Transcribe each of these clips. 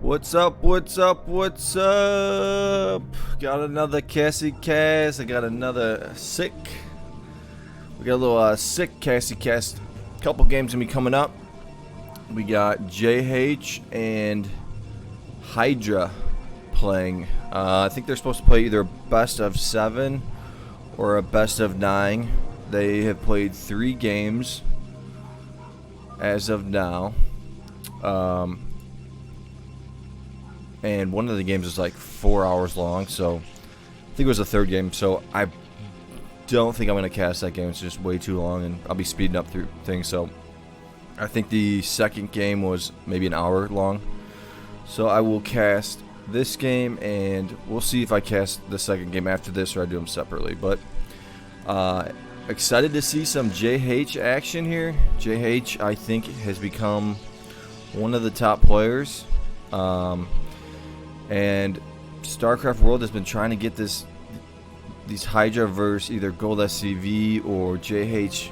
What's up, what's up, what's up? Got another Cassie cast. I got another sick. We got a little sick Cassie cast. Couple games gonna be coming up. We got JH and HyDrA playing. I think they're supposed to play either a best of 7 or a best of 9. They have played 3 games as of now. And one of the games was like 4 hours long, so I think it was the third game. So I don't think I'm gonna cast that game. It's just way too long, and I'll be speeding up through things. So I think the second game was maybe an hour long. So I will cast this game, and we'll see if I cast the second game after this or I do them separately. But excited to see some JH action here. JH, I think, has become one of the top players. And StarCraft World has been trying to get these HyDrA versus either Gold SCV or JH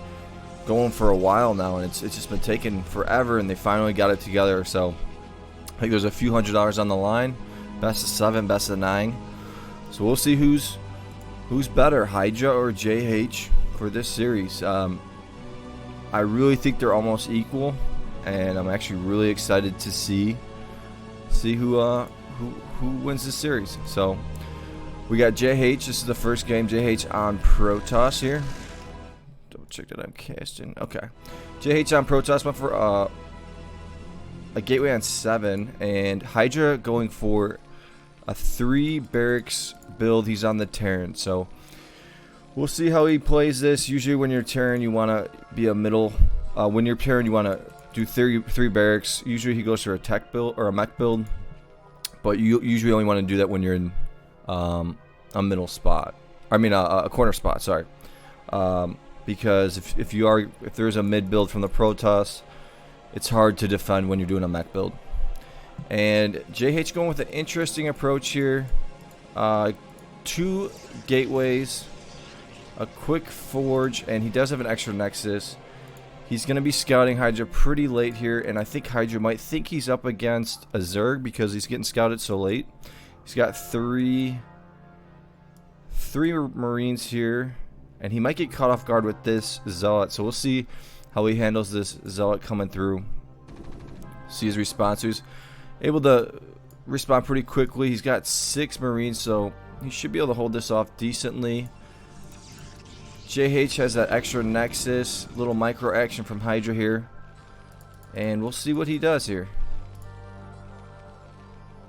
going for a while now, and it's just been taking forever, and they finally got it together. So I think there's a few $100s on the line. Best of 7, best of 9. So we'll see who's better, HyDrA or JH, for this series. I really think they're almost equal, and I'm actually really excited to see who wins this series. So we got JH. This is the first game. JH on Protoss here. Double check that I'm casting. Okay. JH on Protoss went for a gateway on 7, and HyDrA going for a 3 barracks build. He's on the Terran. So we'll see how he plays this. Usually when you're Terran, you want to be a middle. When you're Terran, you want to do 3 barracks. Usually he goes for a tech build or a mech build. But you usually only want to do that when you're in a middle spot. I mean a corner spot. Sorry, because if there's a mid build from the Protoss, it's hard to defend when you're doing a mech build. And JH going with an interesting approach here. 2 gateways, a quick forge, and he does have an extra nexus. He's going to be scouting HyDrA pretty late here, and I think HyDrA might think he's up against a Zerg because he's getting scouted so late. He's got three Marines here, and he might get caught off guard with this Zealot. So we'll see how he handles this Zealot coming through. See his response. He's able to respond pretty quickly. He's got 6 Marines, so he should be able to hold this off decently. JH has that extra nexus, little micro action from HyDrA here, and we'll see what he does here.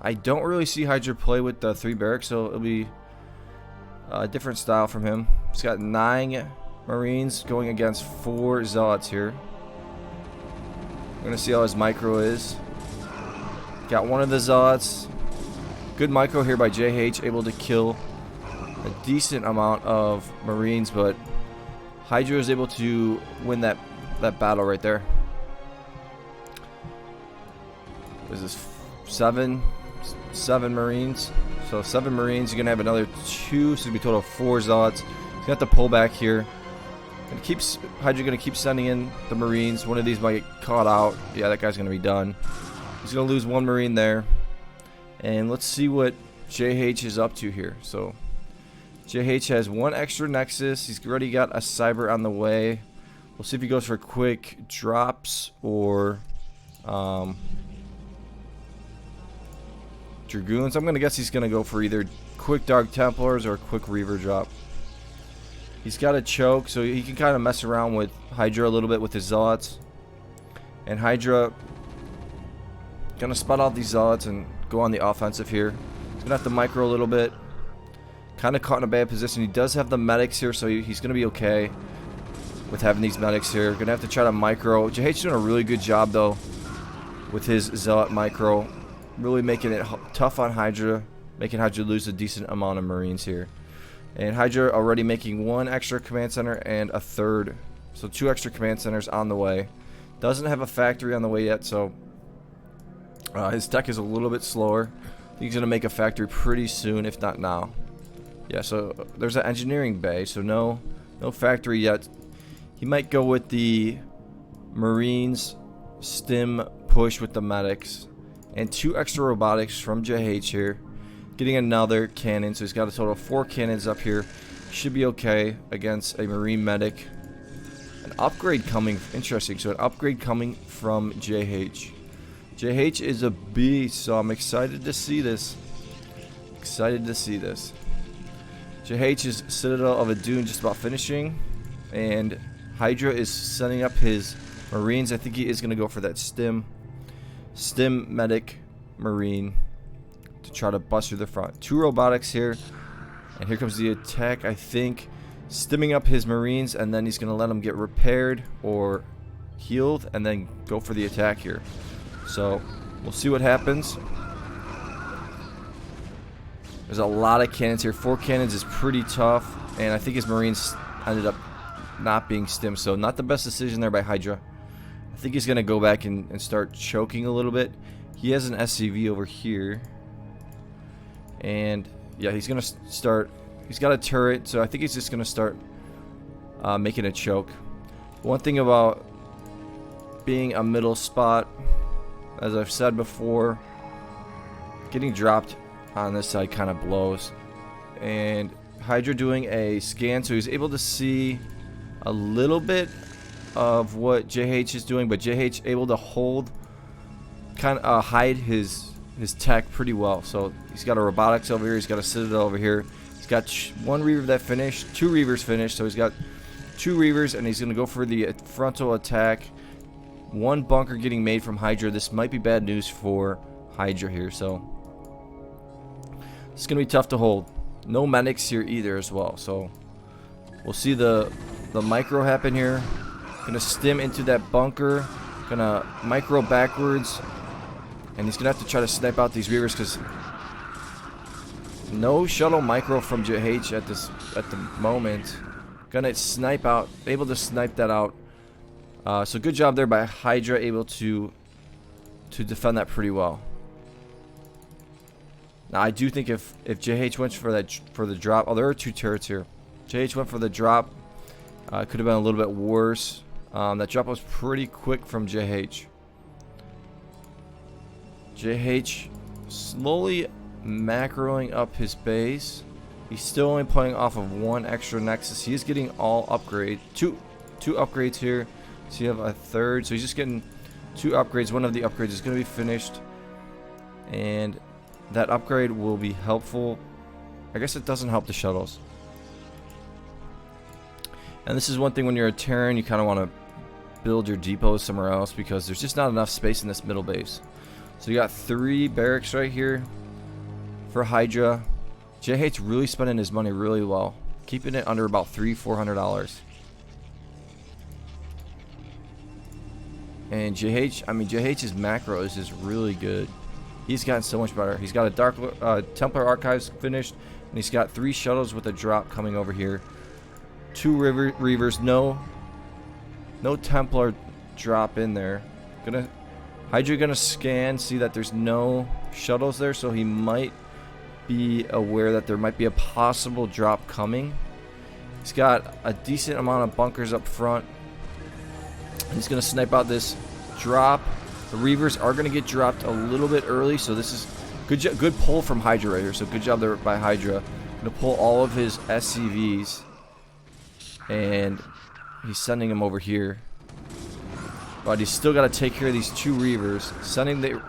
I don't really see HyDrA play with the 3 barracks, so it'll be a different style from him. He's got 9 Marines going against 4 Zealots here. We're gonna see how his micro is. Got one of the Zealots. Good micro here by JH, able to kill a decent amount of Marines, but HyDrA is able to win that battle right there. Is this 7 Marines? So 7 Marines. You're gonna have another 2, so it'll be a total of 4 Zealots. He's got the pullback here. And HyDrA gonna keep sending in the Marines. One of these might get caught out. Yeah, that guy's gonna be done. He's gonna lose 1 Marine there. And let's see what JH is up to here. So JH has 1 extra nexus. He's already got a cyber on the way. We'll see if he goes for quick drops or Dragoons. I'm gonna guess he's gonna go for either quick Dark Templars or quick Reaver drop. He's got a choke, so he can kind of mess around with HyDrA a little bit with his Zealots. And HyDrA gonna spot out these Zealots and go on the offensive here. He's gonna have to micro a little bit. Kind of caught in a bad position. He does have the medics here, so he's going to be okay with having these medics here. Going to have to try to micro. JH doing a really good job, though, with his Zealot micro. Really making it tough on HyDrA, making HyDrA lose a decent amount of Marines here. And HyDrA already making 1 extra command center and a 3rd. So 2 extra command centers on the way. Doesn't have a factory on the way yet, so his tech is a little bit slower. I think he's going to make a factory pretty soon, if not now. Yeah, so there's an engineering bay, so no factory yet. He might go with the Marines stim push with the medics, and 2 extra robotics from JH here. Getting another cannon, so he's got a total of 4 cannons up here. Should be okay against a Marine medic. An upgrade coming, interesting, so an upgrade coming from JH. JH is a beast, so I'm excited to see this. Excited to see this. JH's Citadel of a Dune just about finishing, and HyDrA is setting up his Marines. I think he is going to go for that stim medic Marine to try to bust through the front. 2 robotics here, and here comes the attack. I think stimming up his Marines, and then he's going to let them get repaired or healed, and then go for the attack here. So we'll see what happens. There's a lot of cannons here. 4 cannons is pretty tough, and I think his Marines ended up not being stimmed, so not the best decision there by HyDrA. I think he's going to go back and start choking a little bit. He has an SCV over here, and yeah, he's going to start. He's got a turret, so I think he's just going to start making a choke. One thing about being a middle spot, as I've said before, getting dropped on this side kind of blows. And HyDrA doing a scan, so he's able to see a little bit of what JH is doing, but JH able to hold, kind of hide his tech pretty well. So he's got a robotics over here, he's got a Citadel over here, he's got 1 Reaver that finished, 2 Reavers finished, so he's got 2 Reavers, and he's going to go for the frontal attack. 1 bunker getting made from HyDrA. This might be bad news for HyDrA here, so it's going to be tough to hold. No medics here either as well, so we'll see the micro happen here. Gonna stim into that bunker, gonna micro backwards, and he's gonna have to try to snipe out these Reavers because no shuttle micro from JH at the moment. Gonna snipe out, able to snipe that out. So good job there by HyDrA, able to defend that pretty well. Now I do think if JH went for the drop, oh, there are 2 turrets here. JH went for the drop. Could have been a little bit worse. That drop was pretty quick from JH. JH slowly macroing up his base. He's still only playing off of 1 extra Nexus. He is getting all upgrade. Two upgrades here. So you have a third. So he's just getting 2 upgrades. One of the upgrades is going to be finished, and that upgrade will be helpful. I guess it doesn't help the shuttles. And this is one thing when you're a Terran, you kind of want to build your depots somewhere else because there's just not enough space in this middle base. So you got 3 barracks right here for HyDrA. JH really spending his money really well, keeping it under about $300-400. And JH's macro is just really good. He's gotten so much better. He's got a Templar Archives finished, and he's got 3 shuttles with a drop coming over here. 2 Reavers, no Templar drop in there. HyDrA gonna scan, see that there's no shuttles there, so he might be aware that there might be a possible drop coming. He's got a decent amount of bunkers up front. He's gonna snipe out this drop. The Reavers are gonna get dropped a little bit early, so this is good pull from HyDrA right here. So good job there by HyDrA. Gonna pull all of his SCVs, and he's sending them over here. But he's still got to take care of these 2 Reavers, sending the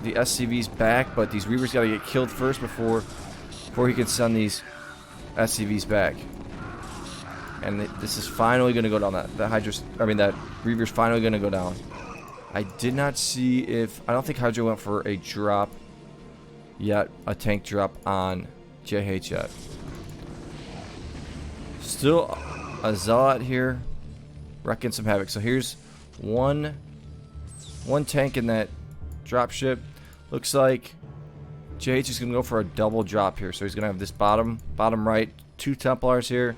SCVs back. But these Reavers got to get killed first before he can send these SCVs back. And this is finally going to go down. That Reaver's finally going to go down. I did not see if I don't think HyDrA went for a drop yet, a tank drop on JH yet. Still a Zealot here, wrecking some havoc. So here's one tank in that drop ship. Looks like JH is gonna go for a double drop here. So he's gonna have this bottom right, 2 Templars here.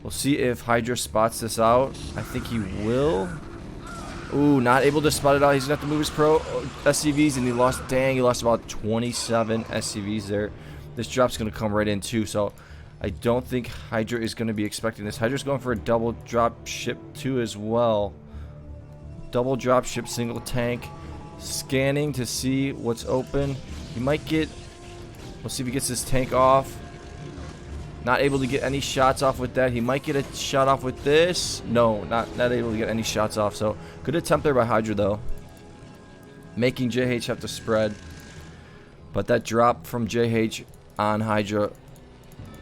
We'll see if HyDrA spots this out. I think he will. Ooh, not able to spot it out. He's gonna have to move his SCVs, and he lost about 27 SCVs there. This drop's gonna come right in too. So I don't think HyDrA is going to be expecting this. HyDra's going for a double drop ship too as well. Double drop ship, single tank. scanning to see what's open. He might get... We'll see if he gets his tank off. Not able to get any shots off with that. He might get a shot off with this. No, not able to get any shots off. So, good attempt there by HyDrA, though. Making JH have to spread. But that drop from JH on HyDrA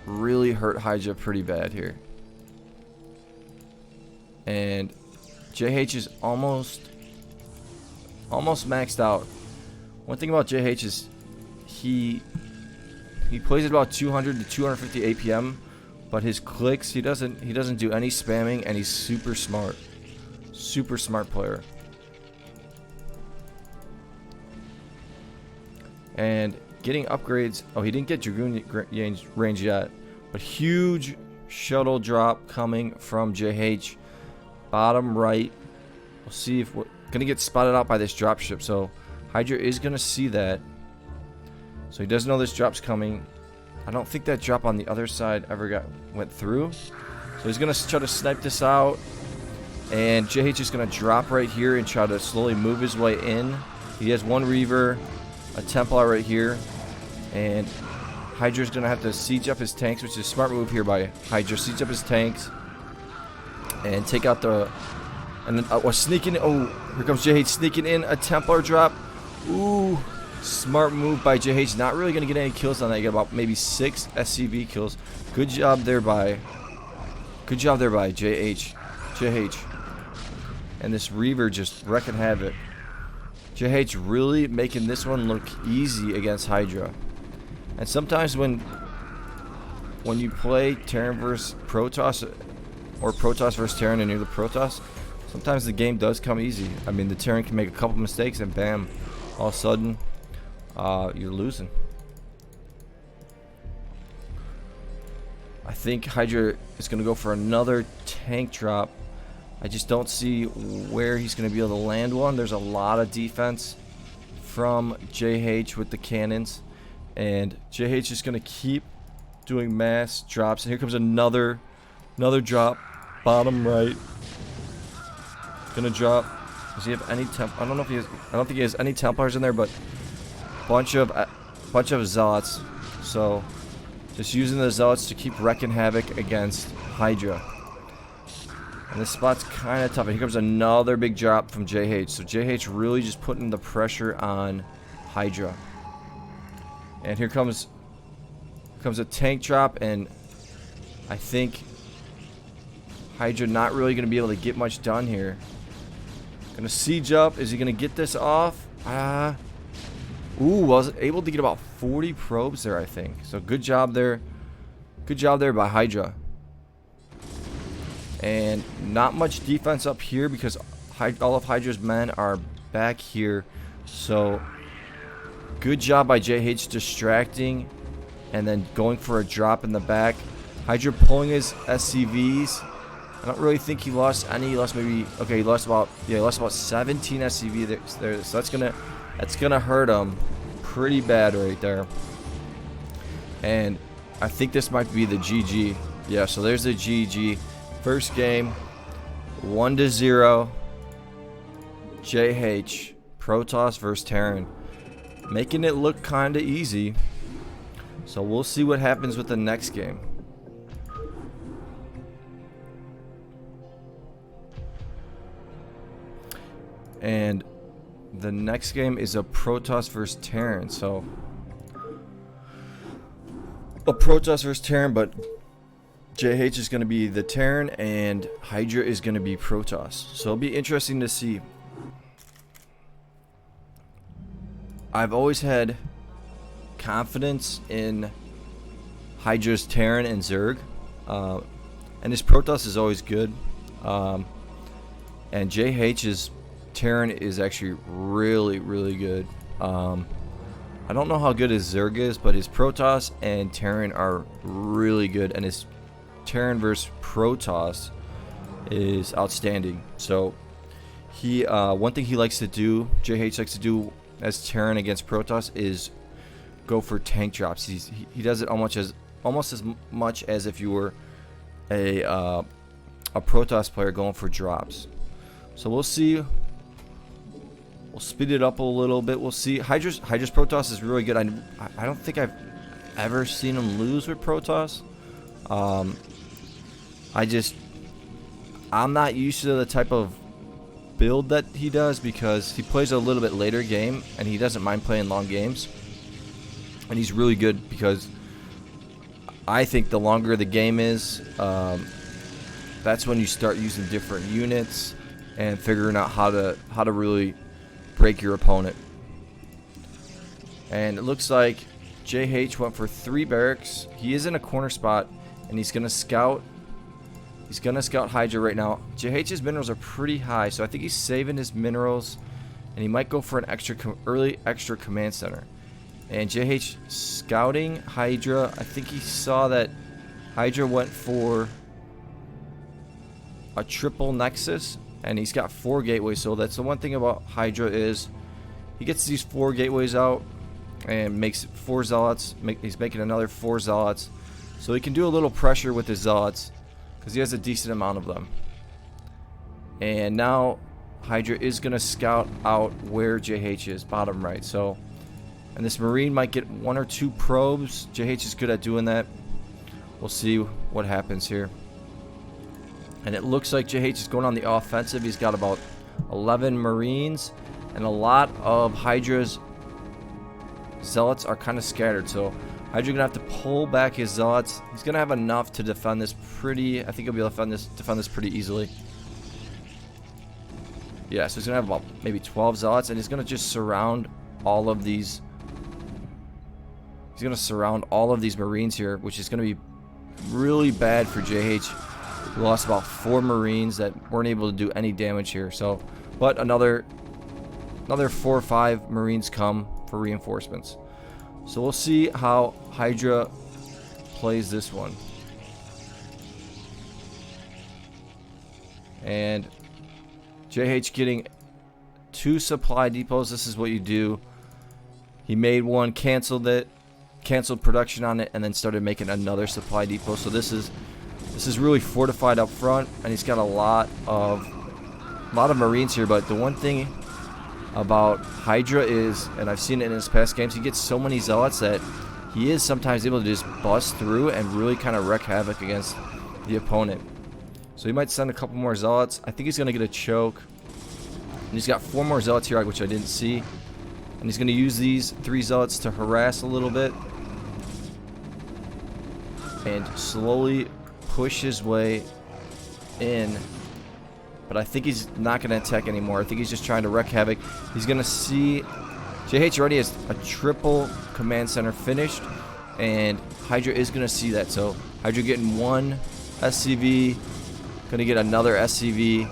really hurt HyDrA pretty bad here. And JH is almost maxed out. One thing about JH is he plays at about 200 to 250 APM, but his clicks, he doesn't do any spamming, and he's super smart. Super smart player. And getting upgrades. Oh, he didn't get Dragoon range yet, but huge shuttle drop coming from JH. Bottom right. We'll see if we're gonna get spotted out by this dropship. So HyDrA is gonna see that. So he doesn't know this drop's coming. I don't think that drop on the other side ever went through. So he's gonna try to snipe this out. And JH is gonna drop right here and try to slowly move his way in. He has one Reaver, a Templar right here, and HyDrA's gonna have to siege up his tanks, which is a smart move here by HyDrA. Siege up his tanks and take out the, and then sneaking. Oh, here comes JH sneaking in a Templar drop. Ooh, smart move by JH. Not really gonna get any kills on that. You get about maybe 6 SCV kills. Good job there by JH. And this Reaver just wrecking havoc. JH really making this one look easy against HyDrA. And sometimes when you play Terran versus Protoss, or Protoss versus Terran and you're the Protoss, sometimes the game does come easy. I mean, the Terran can make a couple mistakes and bam, all of a sudden you're losing. I think HyDrA is going to go for another tank drop. I just don't see where he's going to be able to land one. There's a lot of defense from JH with the cannons. And JH is going to keep doing mass drops. And here comes another drop. Bottom right. Gonna drop. Does he have any temp? I don't know if he has. I don't think he has any Templars in there, but bunch of Zealots. So just using the Zealots to keep wrecking havoc against HyDrA. And this spot's kind of tough. And here comes another big drop from JH. So JH really just putting the pressure on HyDrA. And here comes a tank drop, and I think HyDrA not really going to be able to get much done here. Gonna siege up. Is he going to get this off? Ooh, was able to get about 40 probes there, I think. So good job there. Good job there by HyDrA. And not much defense up here because all of HyDrA's men are back here. So good job by JH distracting and then going for a drop in the back. HyDrA pulling his SCVs. I don't really think he lost any. He lost maybe, okay, he lost about 17 SCV there. So that's gonna hurt him pretty bad right there. And I think this might be the GG. Yeah, so there's the GG. First game, 1-0. JH, Protoss versus Terran. Making it look kind of easy. So we'll see what happens with the next game. And the next game is a Protoss versus Terran. So a Protoss versus Terran, but JH is going to be the Terran and HyDrA is going to be Protoss. So it'll be interesting to see. I've always had confidence in HyDrA's Terran and Zerg. And his Protoss is always good. And JH's Terran is actually really, really good. I don't know how good his Zerg is, but his Protoss and Terran are really good. And his Terran versus Protoss is outstanding. So he one thing he likes to do, JH likes to do as Terran against Protoss, is go for tank drops. He does it almost as much as if you were a Protoss player going for drops. So we'll see We'll speed it up a little bit. We'll see. HyDrA's Protoss is really good. I don't think I've ever seen him lose with Protoss. I'm not used to the type of build that he does because he plays a little bit later game and he doesn't mind playing long games. And he's really good because I think the longer the game is, that's when you start using different units and figuring out how to really break your opponent. And it looks like JH went for 3 barracks. He is in a corner spot and he's gonna scout. He's gonna scout HyDrA right now. JH's minerals are pretty high, so I think he's saving his minerals, and he might go for an early extra command center. And JH scouting HyDrA. I think he saw that HyDrA went for a triple nexus, and he's got 4 gateways. So that's the one thing about HyDrA is he gets these 4 gateways out and makes 4 zealots. He's making another 4 zealots, so he can do a little pressure with his zealots because he has a decent amount of them. And now HyDrA is going to scout out where JH is, bottom right. So, and this Marine might get 1 or 2 probes. JH is good at doing that. We'll see what happens here. And it looks like JH is going on the offensive. He's got about 11 Marines, and a lot of HyDrA's zealots are kind of scattered. So HyDrA gonna have to pull back his zealots. He's gonna have enough to defend this pretty. I think he'll be able to defend this pretty easily. Yeah, so he's gonna have about maybe 12 zealots, and he's gonna just surround all of these. He's gonna surround all of these Marines here, which is gonna be really bad for JH. We lost about 4 Marines that weren't able to do any damage here. So, but another 4 or 5 Marines come for reinforcements. So we'll see how HyDrA plays this one. And JH getting 2 supply depots. This is what you do. He made one, canceled it, canceled production on it, and then started making another supply depot. So this is really fortified up front, and he's got a lot of Marines here. But the one thing about HyDrA is, and I've seen it in his past games, he gets so many zealots that he is sometimes able to just bust through and really kind of wreak havoc against the opponent. So he might send a couple more zealots. I think he's going to get a choke. And he's got 4 more zealots here, which I didn't see. And he's going to use these 3 zealots to harass a little bit and slowly push his way in. But I think he's not going to attack anymore. I think he's just trying to wreak havoc. He's going to see JH already has a triple command center finished, and HyDrA is going to see that. So HyDrA getting 1 SCV, going to get another SCV.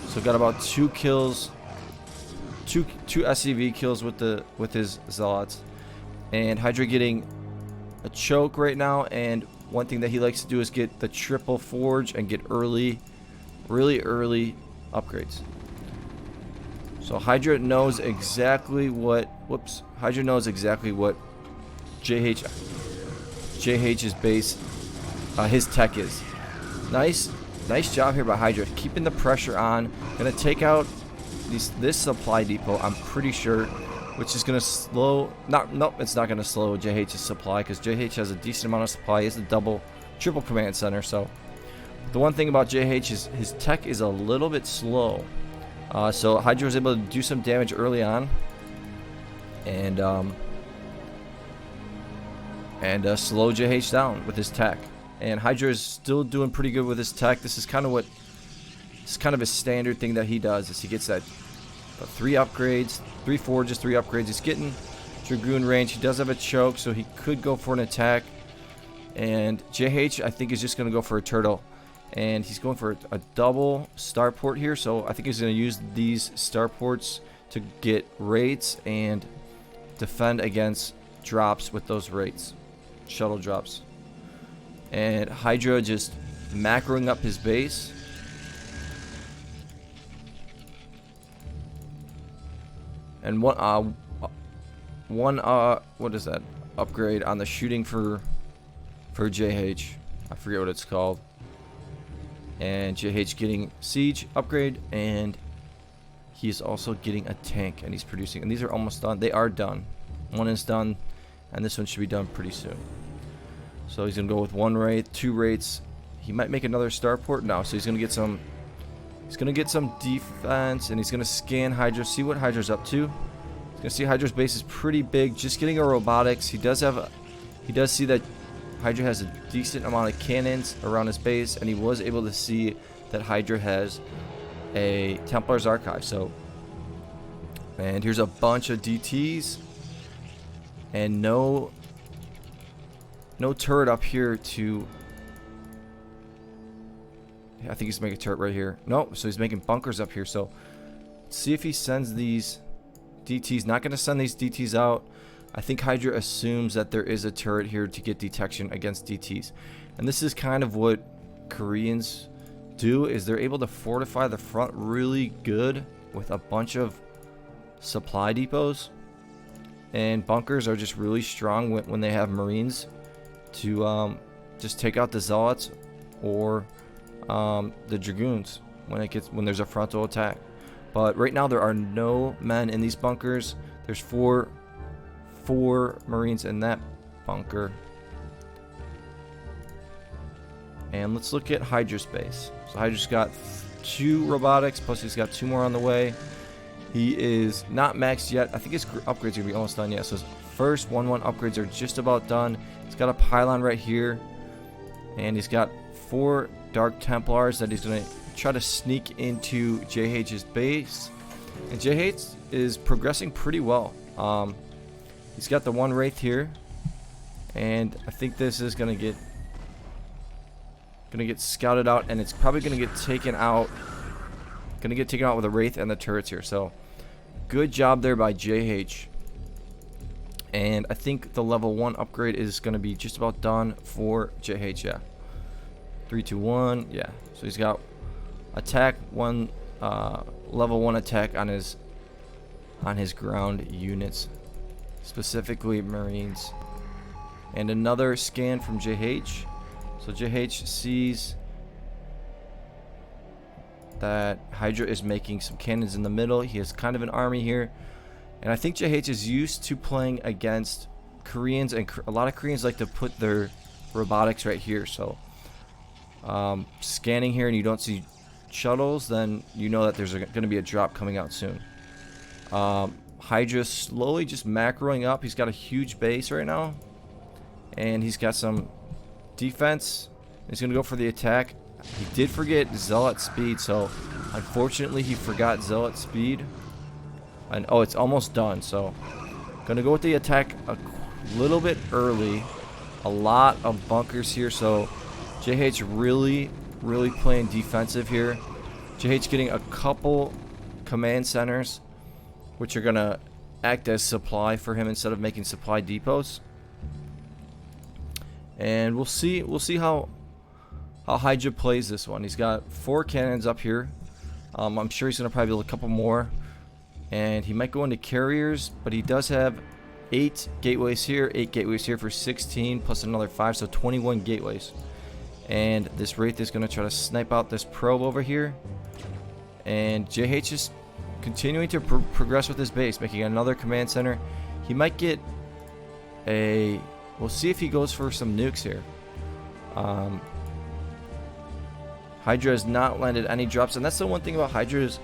So got about 2 kills, two SCV kills with his zealots, and HyDrA getting a choke right now. And one thing that he likes to do is get the triple forge and get really early upgrades. So HyDrA knows exactly what HyDrA knows exactly what JH's base, his tech is. Nice job here by HyDrA, keeping the pressure on. Gonna take out this supply depot, I'm pretty sure, which is gonna slow. Nope, it's not gonna slow JH's supply because JH has a decent amount of supply. He has a triple command center. So the one thing about JH is his tech is a little bit slow. So HyDrA was able to do some damage early on, and slow JH down with his tech. And HyDrA is still doing pretty good with his tech. This is kind of a standard thing that he does. Is he gets that 3 upgrades, 3 forges, 3 upgrades. He's getting Dragoon range. He does have a choke, so he could go for an attack. And JH, I think, is just going to go for a turtle. And he's going for a double starport here. So I think he's going to use these starports to get rates and defend against drops with those rates. Shuttle drops. And HyDrA just macroing up his base. And what is that? Upgrade on the shooting for JH. I forget what it's called. And JH getting siege upgrade, and he's also getting a tank, and he's producing. And these are almost done. They are done. One is done, and this one should be done pretty soon. So he's gonna go with 1 Wraith, 2 Wraiths. He might make another starport now, so he's gonna get some. He's gonna get some defense, and he's gonna scan HyDrA, see what HyDrA's up to. He's gonna see HyDrA's base is pretty big. Just getting a robotics. He does see that HyDrA has a decent amount of cannons around his base, and he was able to see that HyDrA has a Templar's Archive. So, and here's a bunch of DTs, and no turret up here to. I think he's making a turret right here. No, so he's making bunkers up here. So, let's see if he sends these DTs. Not going to send these DTs out. I think HyDrA assumes that there is a turret here to get detection against DTs. And this is kind of what Koreans do, is they're able to fortify the front really good with a bunch of supply depots. And bunkers are just really strong when they have Marines to just take out the Zealots or the Dragoons when there's a frontal attack. But right now there are no men in these bunkers. There's four Marines in that bunker. And let's look at HyDrA's base. So HyDrA's got 2 robotics, plus he's got 2 more on the way. He is not maxed yet. I think his upgrades are gonna be almost done yet. So his first 1-1 upgrades are just about done. He's got a pylon right here, and he's got 4 Dark Templars that he's gonna try to sneak into JH's base. And JH is progressing pretty well. He's got the 1 Wraith here, and I think this is gonna get scouted out, and it's probably gonna get taken out. With a Wraith and the turrets here. So good job there by JH. And I think the level 1 upgrade is gonna be just about done for JH. Yeah, 3, 2, 1. Yeah. So he's got attack 1, level 1 attack on his ground units, specifically Marines. And another scan from JH. So JH sees that HyDrA is making some cannons in the middle. He has kind of an army here, and I think JH is used to playing against Koreans, and a lot of Koreans like to put their robotics right here. So scanning here and you don't see shuttles, then you know that there's going to be a drop coming out soon. HyDrA slowly just macroing up. He's got a huge base right now, and he's got some defense. He's going to go for the attack. He did forget Zealot speed, so unfortunately he forgot Zealot speed. And oh, it's almost done. So gonna go with the attack a little bit early. A lot of bunkers here, so JH really playing defensive here. JH getting a couple command centers, which are gonna act as supply for him instead of making supply depots. And we'll see how HyDrA plays this one. He's got 4 cannons up here. I'm sure he's gonna probably build a couple more, and he might go into carriers, but he does have 8 gateways here, 8 gateways here for 16 plus another 5, so 21 gateways. And this Wraith is gonna try to snipe out this probe over here, and JH is continuing to progress with his base, making another command center. He might get a. We'll see if he goes for some nukes here. HyDrA has not landed any drops, and that's the one thing about HyDrA is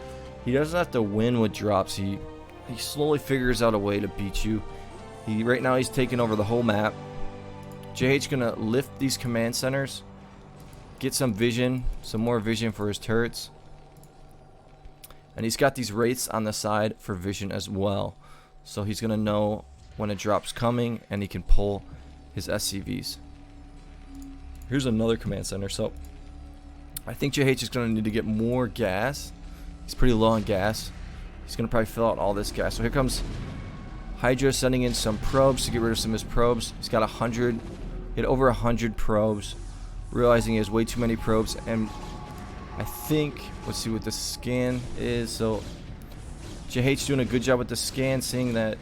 he doesn't have to win with drops. He slowly figures out a way to beat you. Right now he's taking over the whole map. JH gonna lift these command centers, get some vision, some more vision for his turrets, and he's got these Wraiths on the side for vision as well. So he's gonna know when a drop's coming, and he can pull his SCVs. Here's another command center. So I think JH is going to need to get more gas. He's pretty low on gas. He's going to probably fill out all this gas. So here comes HyDrA sending in some probes to get rid of some of his probes. He's got 100, he had over 100 probes, realizing he has way too many probes. And I think, let's see what the scan is. So JH doing a good job with the scan, seeing that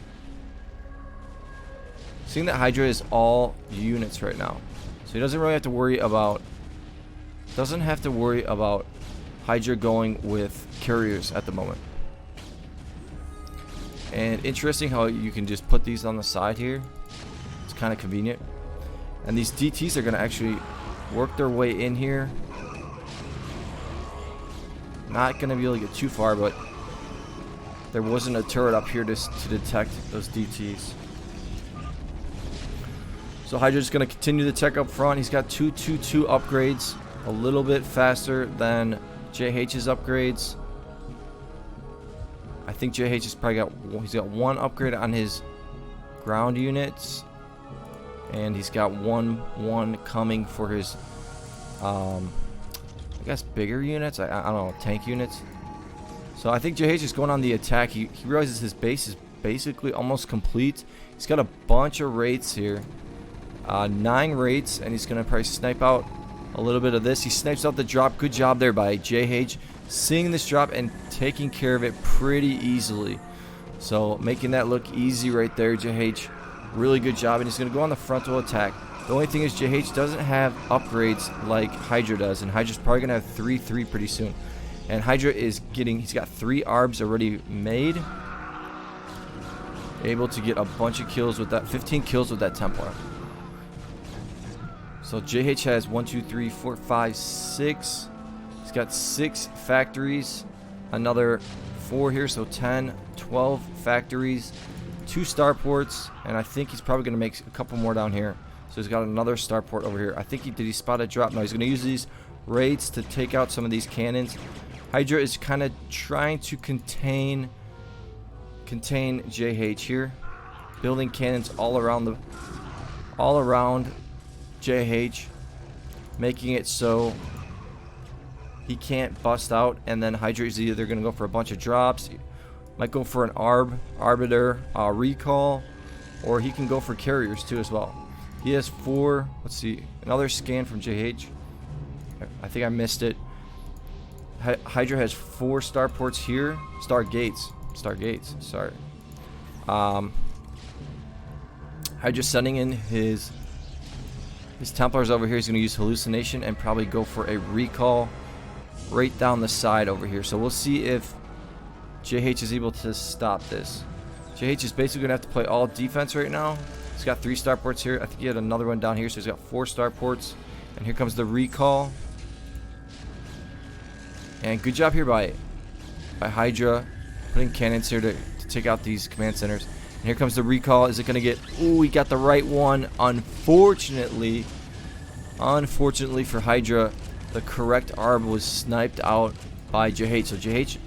HyDrA is all units right now. So he doesn't really have to worry about HyDrA going with carriers at the moment. And interesting how you can just put these on the side here. It's kind of convenient. And these DTs are going to actually work their way in here. Not going to be able to get too far, but there wasn't a turret up here to detect those DTs. So HyDrA's going to continue the tech up front. He's got 222 upgrades, a little bit faster than JH's upgrades. I think JH has probably he's got one upgrade on his ground units, and he's got one coming for his I guess bigger units. I don't know, tank units. So I think JH is going on the attack. He realizes his base is basically almost complete. He's got a bunch of rates here. 9 rates, and he's going to probably snipe out a little bit of this. He snipes out the drop. Good job there by JH. Seeing this drop and taking care of it pretty easily. So making that look easy right there, JH. Really good job, and he's going to go on the frontal attack. The only thing is JH doesn't have upgrades like HyDrA does, and HyDrA's probably going to have 3-3 pretty soon. And HyDrA is he's got 3 ARBs already made. Able to get a bunch of kills with that, 15 kills with that Templar. So JH has 1, 2, 3, 4, 5, 6. He's got 6 factories. Another 4 here, so 10, 12 factories. 2 starports, and I think he's probably going to make a couple more down here. So he's got another starport over here. I think did he spot a drop? No, he's going to use these raids to take out some of these cannons. HyDrA is kind of trying to contain JH here, building cannons all around JH, making it so he can't bust out, and then HyDrA is either going to go for a bunch of drops, might go for an arbiter recall, or he can go for carriers too as well. He has 4. Let's see, another scan from JH. I think I missed it. HyDrA has 4 starports here. Stargates. Sorry. HyDrA sending in his Templars over here. He's going to use hallucination and probably go for a recall right down the side over here. So we'll see if JH is able to stop this. JH is basically going to have to play all defense right now. He's got 3 starports here. I think he had another one down here, so he's got 4 starports. And here comes the recall. And good job here by HyDrA, putting cannons here to take out these command centers. And here comes the recall. Is it going to get... Ooh, he got the right one. Unfortunately for HyDrA, the correct ARB was sniped out by JH. So JH,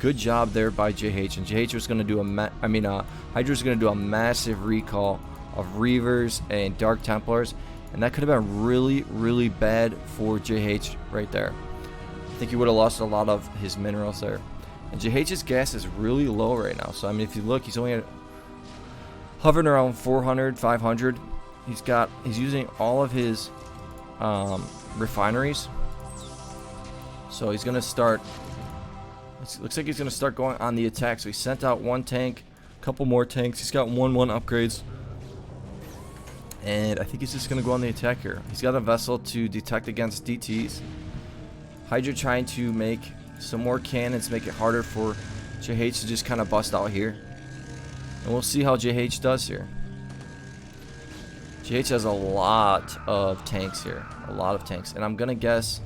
good job there by JH. And JH was going to do HyDrA was going to do a massive recall of Reavers and Dark Templars. And that could have been really, really bad for JH right there. I think he would have lost a lot of his minerals there. And JH's gas is really low right now. So, I mean, if you look, he's only hovering around 400, 500. He's using all of his refineries. So he's going to start... Looks like he's going to start going on the attack. So he sent out 1 tank, a couple more tanks. He's got 1 upgrades. And I think he's just going to go on the attack here. He's got a vessel to detect against DTs. HyDrA trying to make some more cannons, make it harder for JH to just kind of bust out here. And we'll see how JH does here. JH has a lot of tanks here. A lot of tanks. And I'm going to guess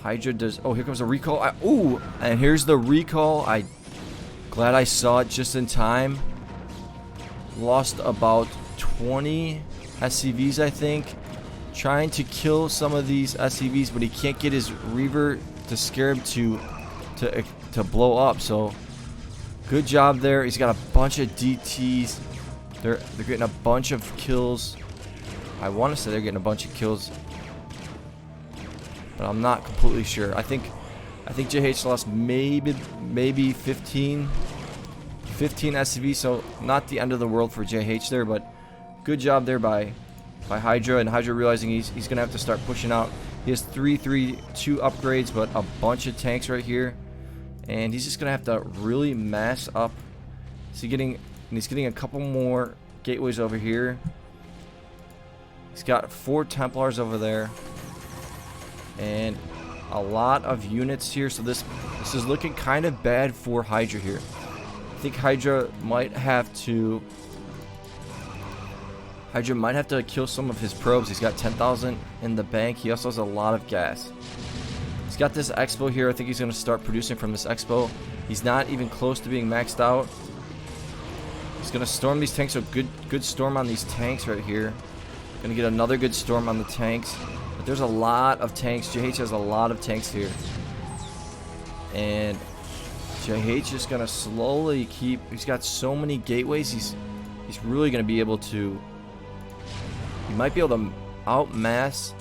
HyDrA does... Oh, here comes a recall. Ooh! And here's the recall. Glad I saw it just in time. Lost about 20 SCVs, I think. Trying to kill some of these SCVs, but he can't get his Reaver to scare him to blow up. So good job there. He's got a bunch of DTs. They're getting a bunch of kills. I want to say they're getting a bunch of kills, but I'm not completely sure. I think JH lost maybe 15 SCVs, so not the end of the world for JH there, but good job there by HyDrA, and HyDrA realizing he's going to have to start pushing out. He has 3-3-2 upgrades, but a bunch of tanks right here. And he's just going to have to really mass up. So he's getting a couple more gateways over here. He's got 4 Templars over there. And a lot of units here. So this is looking kind of bad for HyDrA here. think HyDrA might have to kill some of his probes. He's got 10,000 in the bank. He also has a lot of gas. He's got this expo here. I think he's going to start producing from this expo. He's not even close to being maxed out. He's going to storm these tanks. So good storm on these tanks right here. Going to get another good storm on the tanks. But there's a lot of tanks. JH has a lot of tanks here. And JH is going to slowly keep... He's got so many gateways. He's really going to be able to... He might be able to outmass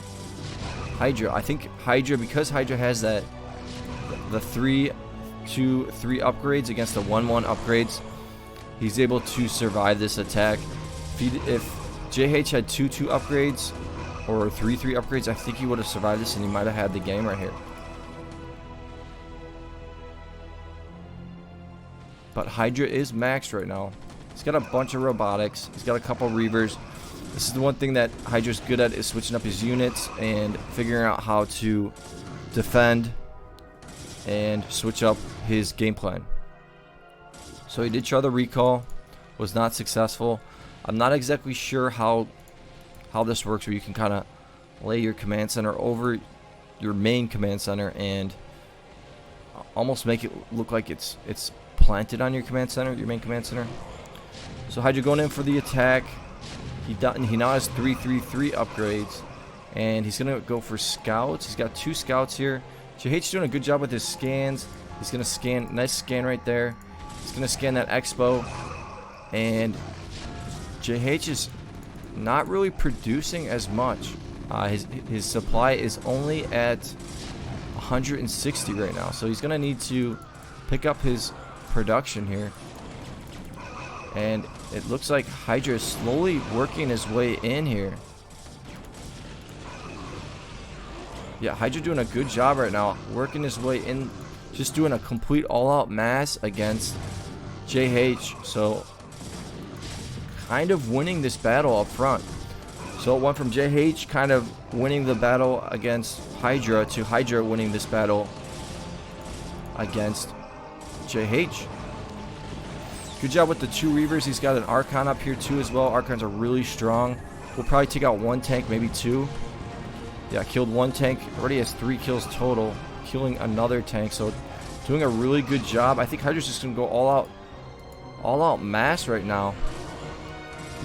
HyDrA. I think HyDrA, because HyDrA has the 3-2-3 upgrades against the 1-1 upgrades, he's able to survive this attack. If JH had 2-2 upgrades or 3-3 upgrades, I think he would have survived this and he might have had the game right here. But HyDrA is maxed right now. He's got a bunch of robotics. He's got a couple reavers. This is the one thing that HyDrA's good at, is switching up his units and figuring out how to defend and switch up his game plan. So he did try the recall, was not successful. I'm not exactly sure how this works, where you can kind of lay your command center over your main command center and almost make it look like it's planted on your command center, your main command center. So HyDrA going in for the attack. He now has 3-3-3 upgrades, and he's gonna go for scouts. He's got 2 scouts here. JH doing a good job with his scans. He's gonna scan, nice scan right there. He's gonna scan that expo, and JH is not really producing as much. His supply is only at 160 right now, so he's gonna need to pick up his production here. And it looks like HyDrA is slowly working his way in here. Yeah, HyDrA doing a good job right now, working his way in, just doing a complete all-out mass against JH. So kind of winning this battle up front. So it went from JH kind of winning the battle against HyDrA to HyDrA winning this battle against JH. Good job with the 2 reavers. He's got an Archon up here too as well. Archons are really strong. We'll probably take out 1 tank, maybe 2. Yeah, killed 1 tank. Already has 3 kills total, killing another tank. So doing a really good job. I think HyDrA's just gonna go all out mass right now,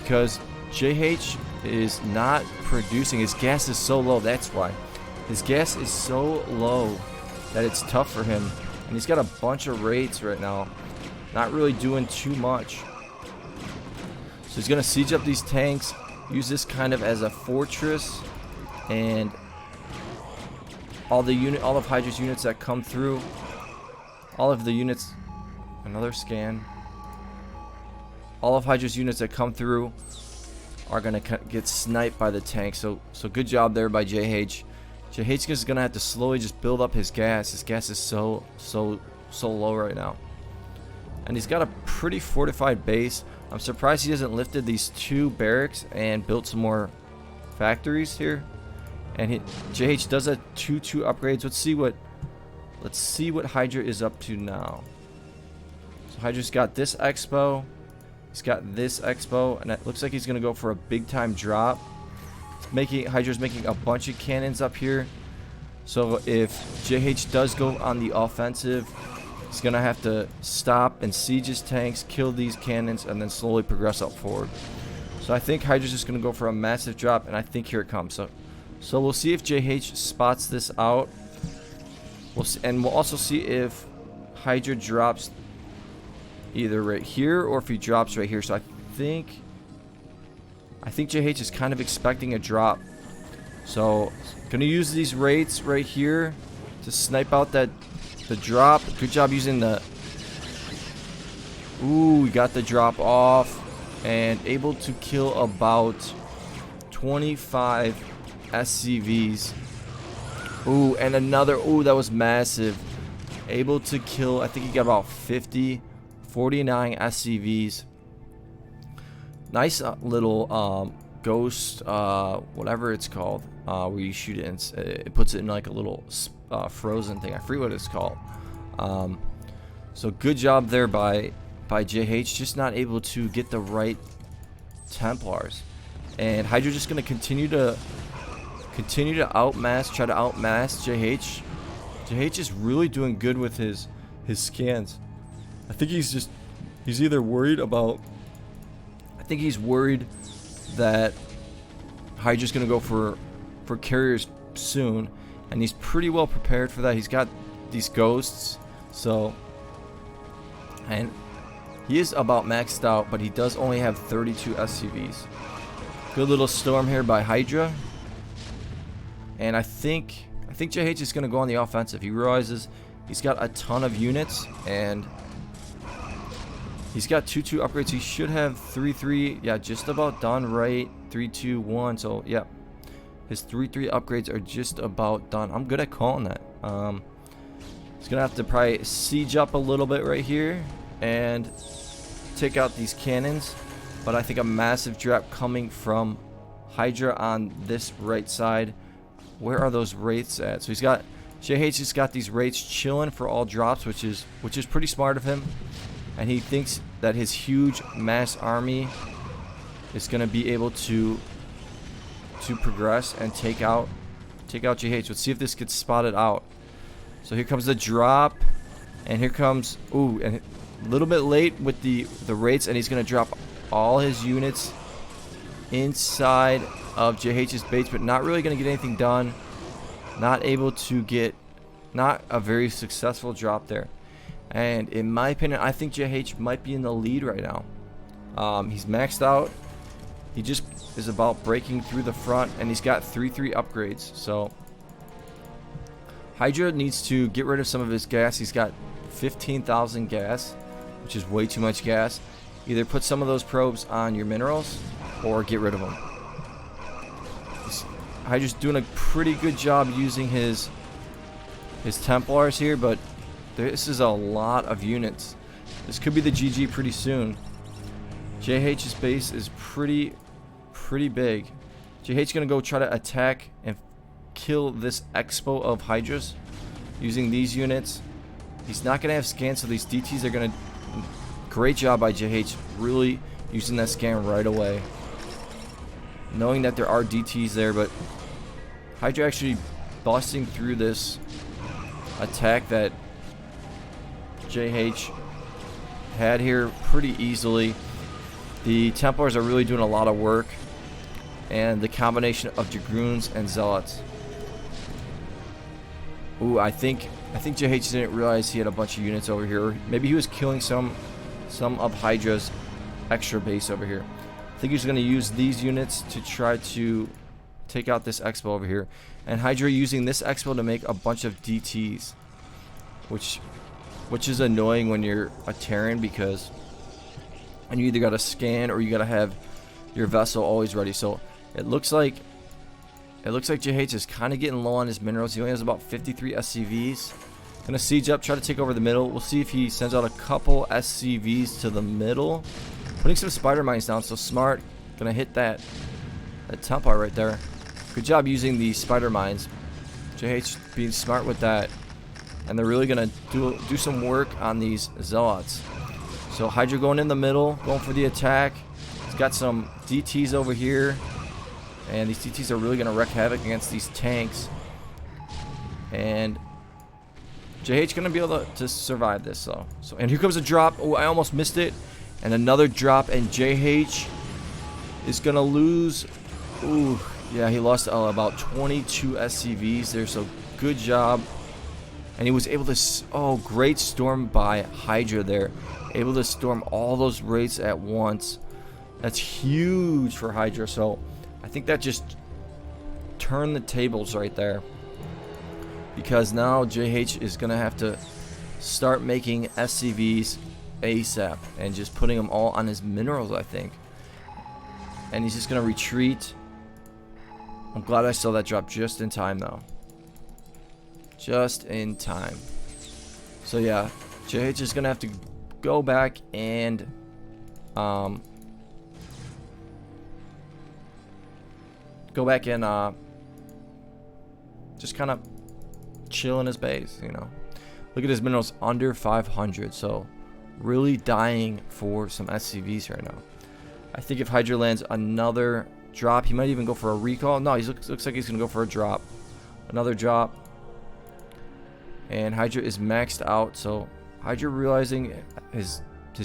because JH is not producing. His gas is so low. That's why. His gas is so low that it's tough for him. And he's got a bunch of raids right now. Not really doing too much. So he's going to siege up these tanks. Use this kind of as a fortress. And all of HyDrA's units that come through. All of the units. Another scan. All of HyDrA's units that come through are going to get sniped by the tank. So good job there by JH. JH is going to have to slowly just build up his gas. His gas is so low right now. And he's got a pretty fortified base. I'm surprised he hasn't lifted these 2 barracks and built some more factories here. And JH does a 2-2 upgrades. Let's see what HyDrA is up to now. So HyDrA's got this expo. He's got this expo, and it looks like he's gonna go for a big time drop. HyDrA's making a bunch of cannons up here. So if JH does go on the offensive, he's going to have to stop and siege his tanks, kill these cannons, and then slowly progress up forward. So I think HyDrA's just going to go for a massive drop, and I think here it comes. So we'll see if JH spots this out. We'll see, and we'll also see if HyDrA drops either right here or if he drops right here. So I think JH is kind of expecting a drop. So going to use these raids right here to snipe out the drop. Good job using the... Ooh, we got the drop off. And able to kill about 25 SCVs. Ooh, and another... Ooh, that was massive. Able to kill... I think he got about 49 SCVs. Nice little ghost... whatever it's called. Where you shoot it and it puts it in like a little... frozen thing. I forget what it's called. So good job there by by JH, just not able to get the right Templars. And HyDrA just going to continue to outmass, try to outmass JH. JH is really doing good with his scans. I think he's either worried about, I think he's worried that HyDra's going to go for carriers soon, and he's pretty well prepared for that. He's got these ghosts, so, and he is about maxed out, but he does only have 32 SCVs. Good little storm here by HyDrA, and I think JH is going to go on the offensive. He realizes he's got a ton of units, and he's got 2-2 upgrades. He should have 3-3. Yeah, just about done, right? 3-2-1. So yeah, his 3-3 upgrades are just about done. I'm good at calling that. He's gonna have to probably siege up a little bit right here and take out these cannons. But I think a massive drop coming from HyDrA on this right side. Where are those wraiths at? So he's got JH just got these wraiths chilling for all drops, which is pretty smart of him. And he thinks that his huge mass army is going to be able to progress and take out JH. Let's see if this gets spotted out. So here comes the drop, and here comes, ooh, and a little bit late with the wraiths, and he's going to drop all his units inside of JH's base, but not really going to get anything done. Not able to get, not a very successful drop there. And in my opinion, I think JH might be in the lead right now. He's maxed out. He just is about breaking through the front, and he's got 3-3 upgrades. So HyDrA needs to get rid of some of his gas. He's got 15,000 gas, which is way too much gas. Either put some of those probes on your minerals or get rid of them. HyDra's doing a pretty good job using his Templars here, but this is a lot of units. This could be the GG pretty soon. JH's base is pretty big. JH's gonna go try to attack and kill this expo of HyDra's using these units. He's not gonna have scans, so these DTs are gonna. Great job by JH, really using that scan right away, knowing that there are DTs there, but HyDrA actually busting through this attack that JH had here pretty easily. The Templars are really doing a lot of work, and the combination of Dragoons and Zealots. Ooh, I think JH didn't realize he had a bunch of units over here. Maybe he was killing some of HyDra's extra base over here. I think he's going to use these units to try to take out this expo over here, and HyDrA using this expo to make a bunch of DTs, which is annoying when you're a Terran, because and you either got to scan or you got to have your vessel always ready. So it looks like JH is kind of getting low on his minerals. He only has about 53 SCVs. Gonna siege up, try to take over the middle. We'll see if he sends out a couple SCVs to the middle, putting some spider mines down. So smart, gonna hit that Templar right there. Good job using the spider mines. JH being smart with that, and they're really gonna do some work on these Zealots. So HyDrA going in the middle, going for the attack. He's got some DTs over here, and these DTs are really gonna wreak havoc against these tanks. And JH gonna be able to survive this though. So, and here comes a drop. Oh, I almost missed it. And another drop, and JH is gonna lose. Ooh, yeah, he lost about 22 SCVs there. So good job. And he was able to. Oh, great storm by HyDrA there. Able to storm all those wraiths at once. That's huge for HyDrA. So I think that just turned the tables right there, because now JH is going to have to start making SCVs ASAP and just putting them all on his minerals, I think. And he's just going to retreat. I'm glad I saw that drop just in time, though. Just in time. So, yeah, JH is going to have to go back and just kind of chill in his base, you know. Look at his minerals under 500, so really dying for some SCVs right now. I think if HyDrA lands another drop, he might even go for a recall. No, he looks like he's going to go for a drop. Another drop. And HyDrA is maxed out, so HyDrA realizing his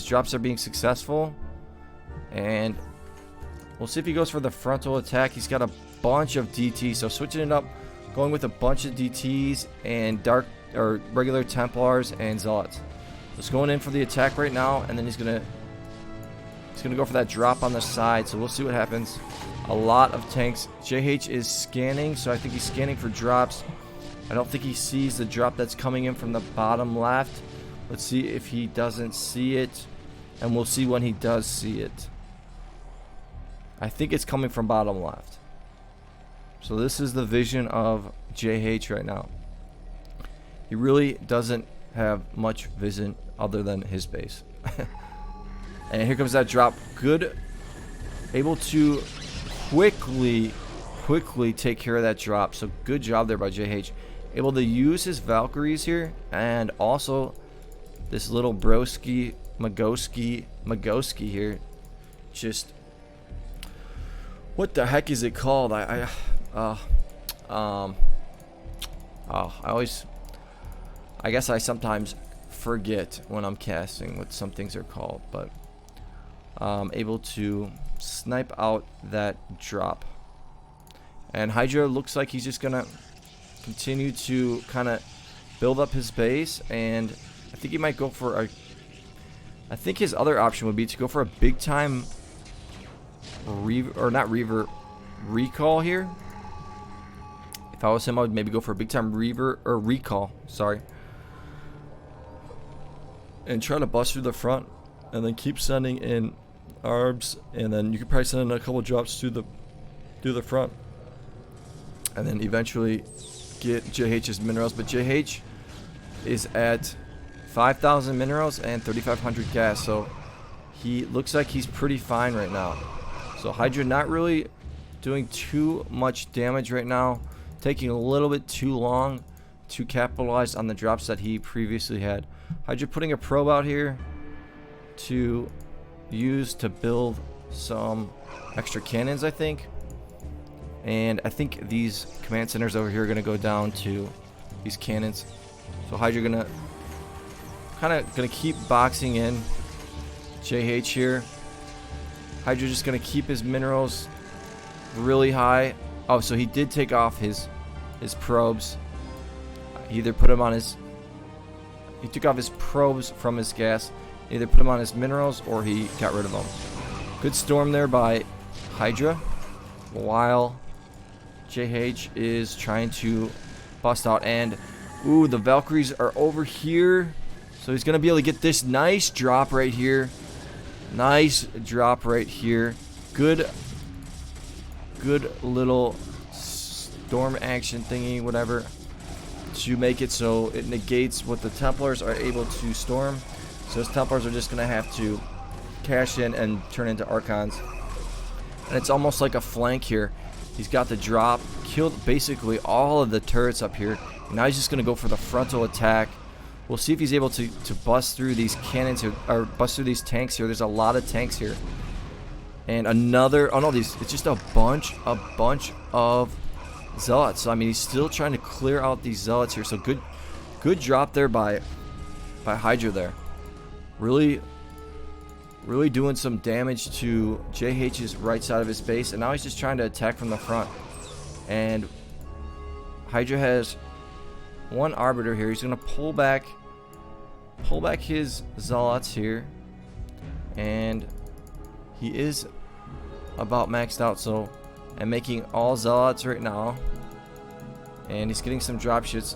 drops are being successful. And we'll see if he goes for the frontal attack. He's got a bunch of DTs, so switching it up, going with a bunch of DTs and dark or regular Templars and Zealots. Just going in for the attack right now, and then he's gonna go for that drop on the side. So we'll see what happens. A lot of tanks. JH is scanning, so I think he's scanning for drops. I don't think he sees the drop that's coming in from the bottom left. Let's see if he doesn't see it, and we'll see when he does see it. I think it's coming from bottom left. So this is the vision of JH right now. He really doesn't have much vision other than his base. And here comes that drop. Good. Able to quickly take care of that drop. So good job there by JH. Able to use his Valkyries here, and also this little broski Magoski here. Just, what the heck is it called? I guess I sometimes forget when I'm casting what some things are called, but able to snipe out that drop. And HyDrA looks like he's just gonna continue to kind of build up his base, and I think he might go for a, I think his other option would be to go for a big time recall here. If I was him, I would maybe go for a big time recall, sorry, and try to bust through the front, and then keep sending in arbs, and then you could probably send in a couple drops through the front, and then eventually get JH's minerals. But JH is at 5,000 minerals and 3,500 gas, so he looks like he's pretty fine right now. So HyDrA not really doing too much damage right now, taking a little bit too long to capitalize on the drops that he previously had. HyDrA putting a probe out here to use to build some extra cannons, I think. And I think these command centers over here are going to go down to these cannons. So HyDrA gonna keep boxing in JH here. HyDrA just gonna keep his minerals really high. Oh, so he did take off his probes. He either put him on his, he took off his probes from his gas, either put him on his minerals or he got rid of them. Good storm there by HyDrA, while JH is trying to bust out. And ooh, the Valkyries are over here, so he's gonna be able to get this nice drop right here. Nice drop right here. Good little storm action thingy, whatever, to make it so it negates what the Templars are able to storm. So his Templars are just gonna have to cash in and turn into Archons. And it's almost like a flank here. He's got the drop, killed basically all of the turrets up here. And now he's just gonna go for the frontal attack. We'll see if he's able to bust through these cannons here, or bust through these tanks here. There's a lot of tanks here. And another, oh no, it's just a bunch of Zealots. So I mean, he's still trying to clear out these Zealots here. So good drop there by HyDrA there. Really doing some damage to JH's right side of his base, and now he's just trying to attack from the front. And HyDrA has one Arbiter here. He's gonna pull back his Zealots here, and he is about maxed out, so, and making all Zealots right now, and he's getting some drop ships,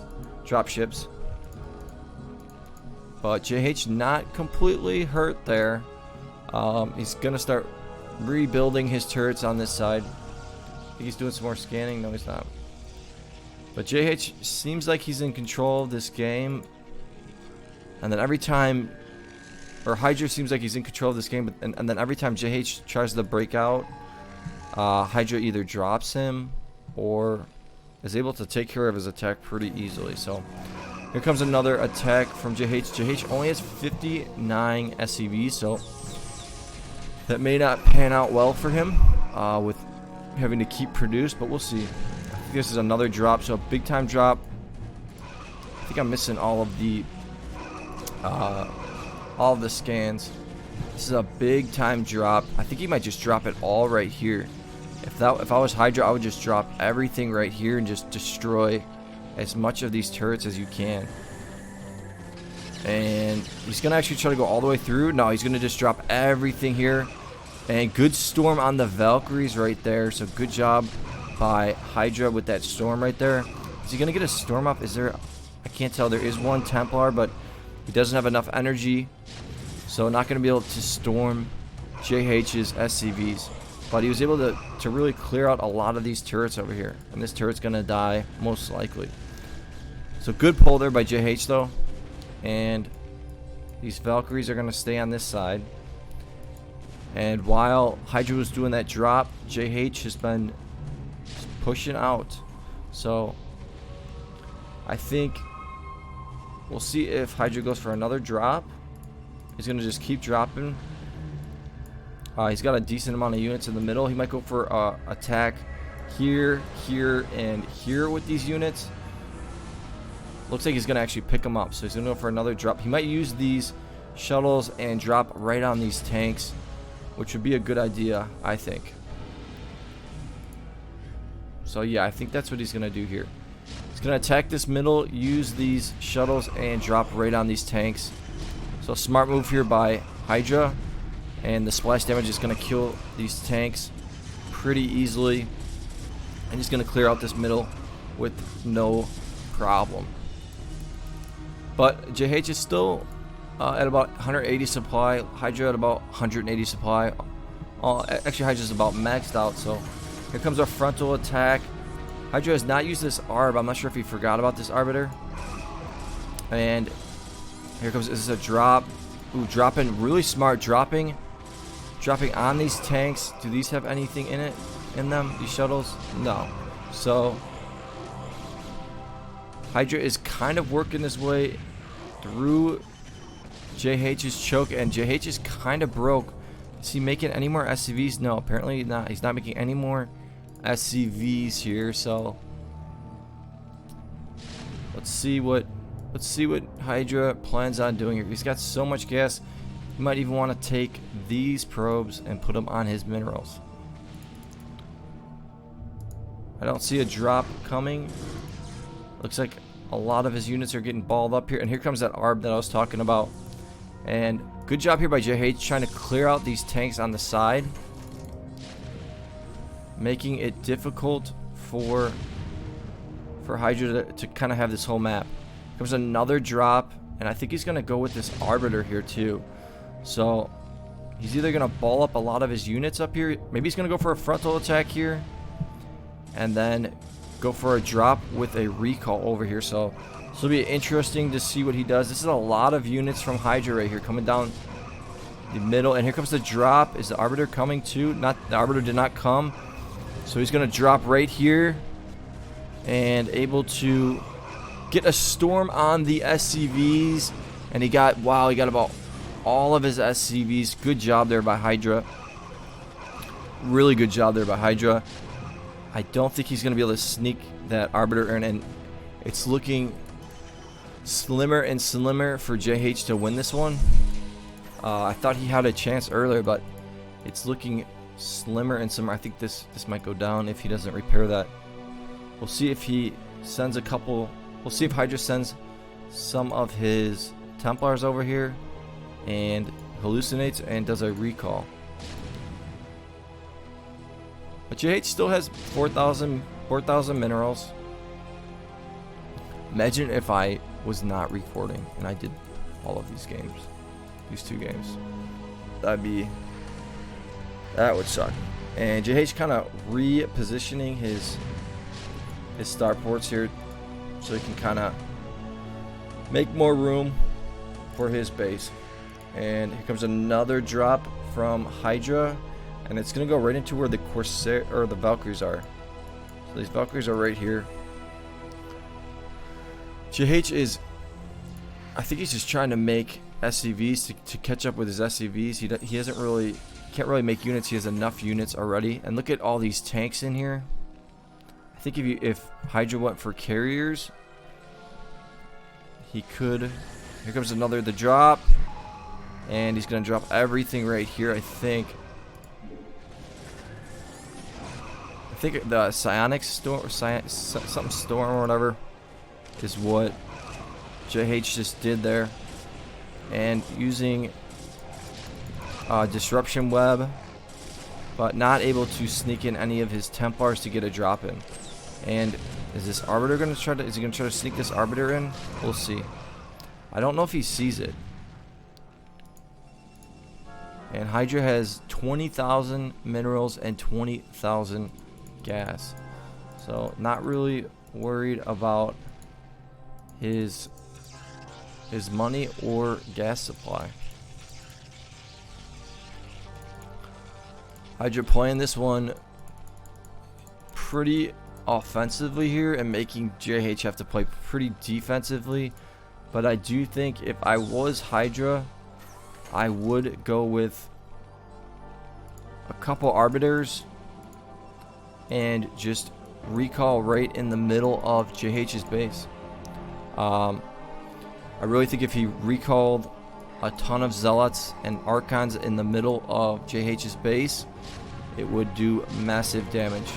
but JH not completely hurt there. He's gonna start rebuilding his turrets on this side. I think he's doing some more scanning. No, he's not. But JH seems like he's in control of this game. And then every time, or HyDrA seems like he's in control of this game, and then every time JH tries to break out, HyDrA either drops him or is able to take care of his attack pretty easily. So Here comes another attack from JH. JH only has 59 SCVs, so that may not pan out well for him with having to keep produce, but we'll see. I think this is another drop, so a big time drop. I think I'm missing all of the scans. This is a big time drop. I think he might just drop it all right here. If I was HyDrA, I would just drop everything right here and just destroy as much of these turrets as you can. And he's gonna actually try to go all the way through. No, he's gonna just drop everything here. And good storm on the Valkyries right there. So good job by HyDrA with that storm right there. Is he gonna get a storm up? Is there? I can't tell. There is one Templar, but he doesn't have enough energy, so not gonna be able to storm JH's SCVs. But he was able to really clear out a lot of these turrets over here, and this turret's gonna die most likely. So good pull there by JH though, and these Valkyries are gonna stay on this side. And while HyDrA was doing that drop, JH has been pushing out. So I think we'll see if HyDrA goes for another drop. He's gonna just keep dropping. He's got a decent amount of units in the middle. He might go for attack here, here, and here with these units. Looks like he's gonna actually pick them up, so he's gonna go for another drop. He might use these shuttles and drop right on these tanks, which would be a good idea, I think. So yeah, I think that's what he's gonna do here. He's gonna attack this middle, use these shuttles, and drop right on these tanks. So smart move here by HyDrA. And the splash damage is going to kill these tanks pretty easily. And he's going to clear out this middle with no problem. But JH is still at about 180 supply. HyDrA at about 180 supply. Actually, HyDrA is about maxed out. So here comes our frontal attack. HyDrA has not used this ARB. I'm not sure if he forgot about this Arbiter. And here comes, this is a drop. Ooh, dropping, really smart dropping on these tanks. Do these have anything in them, these shuttles? No. So HyDrA is kind of working his way through JH's choke, and JH is kind of broke. Is he making any more SCVs? No, apparently not. He's not making any more SCVs here. So let's see what HyDrA plans on doing here. He's got so much gas. He might even want to take these probes and put them on his minerals. I don't see a drop coming. Looks like a lot of his units are getting balled up here. And here comes that ARB that I was talking about. And good job here by JH trying to clear out these tanks on the side, making it difficult for HyDrA to kind of have this whole map. Comes another drop, and I think he's going to go with this Arbiter here too. So he's either going to ball up a lot of his units up here. Maybe he's going to go for a frontal attack here, and then go for a drop with a recall over here. So this will be interesting to see what he does. This is a lot of units from HyDrA right here coming down the middle. And here comes the drop. Is the Arbiter coming too? Not, the Arbiter did not come. So he's going to drop right here and able to get a storm on the SCVs. And he got, wow, he got about all of his SCVs. Good job there by HyDrA. Really good job there by HyDrA. I don't think he's going to be able to sneak that Arbiter in, and it's looking slimmer and slimmer for JH to win this one. I thought he had a chance earlier, but it's looking slimmer and slimmer. I think this might go down if he doesn't repair that. We'll see if he sends a couple. We'll see if HyDrA sends some of his Templars over here and hallucinates and does a recall. But JH still has 4,000 minerals. Imagine if I was not recording and I did all of these games, these 2 games. That would suck. And JH kind of repositioning his starports here so he can kind of make more room for his base. And here comes another drop from HyDrA, and it's gonna go right into where the Corsair or the Valkyries are. So these Valkyries are right here. JH is I think he's just trying to make SCVs to catch up with his SCVs. He doesn't really, can't really make units. He has enough units already. And look at all these tanks in here. I think if HyDrA went for carriers, he could. Here comes the drop, and he's gonna drop everything right here. I think the psionics storm, something storm or whatever, is what JH just did there, and using disruption web, but not able to sneak in any of his Templars to get a drop in. And is this Arbiter gonna try to? Is he gonna try to sneak this Arbiter in? We'll see. I don't know if he sees it. And HyDrA has 20,000 minerals and 20,000 gas, so not really worried about his money or gas supply. HyDrA playing this one pretty offensively here and making JH have to play pretty defensively. But I do think if I was HyDrA, I would go with a couple Arbiters and just recall right in the middle of JH's base. I really think if he recalled a ton of Zealots and Archons in the middle of JH's base, it would do massive damage.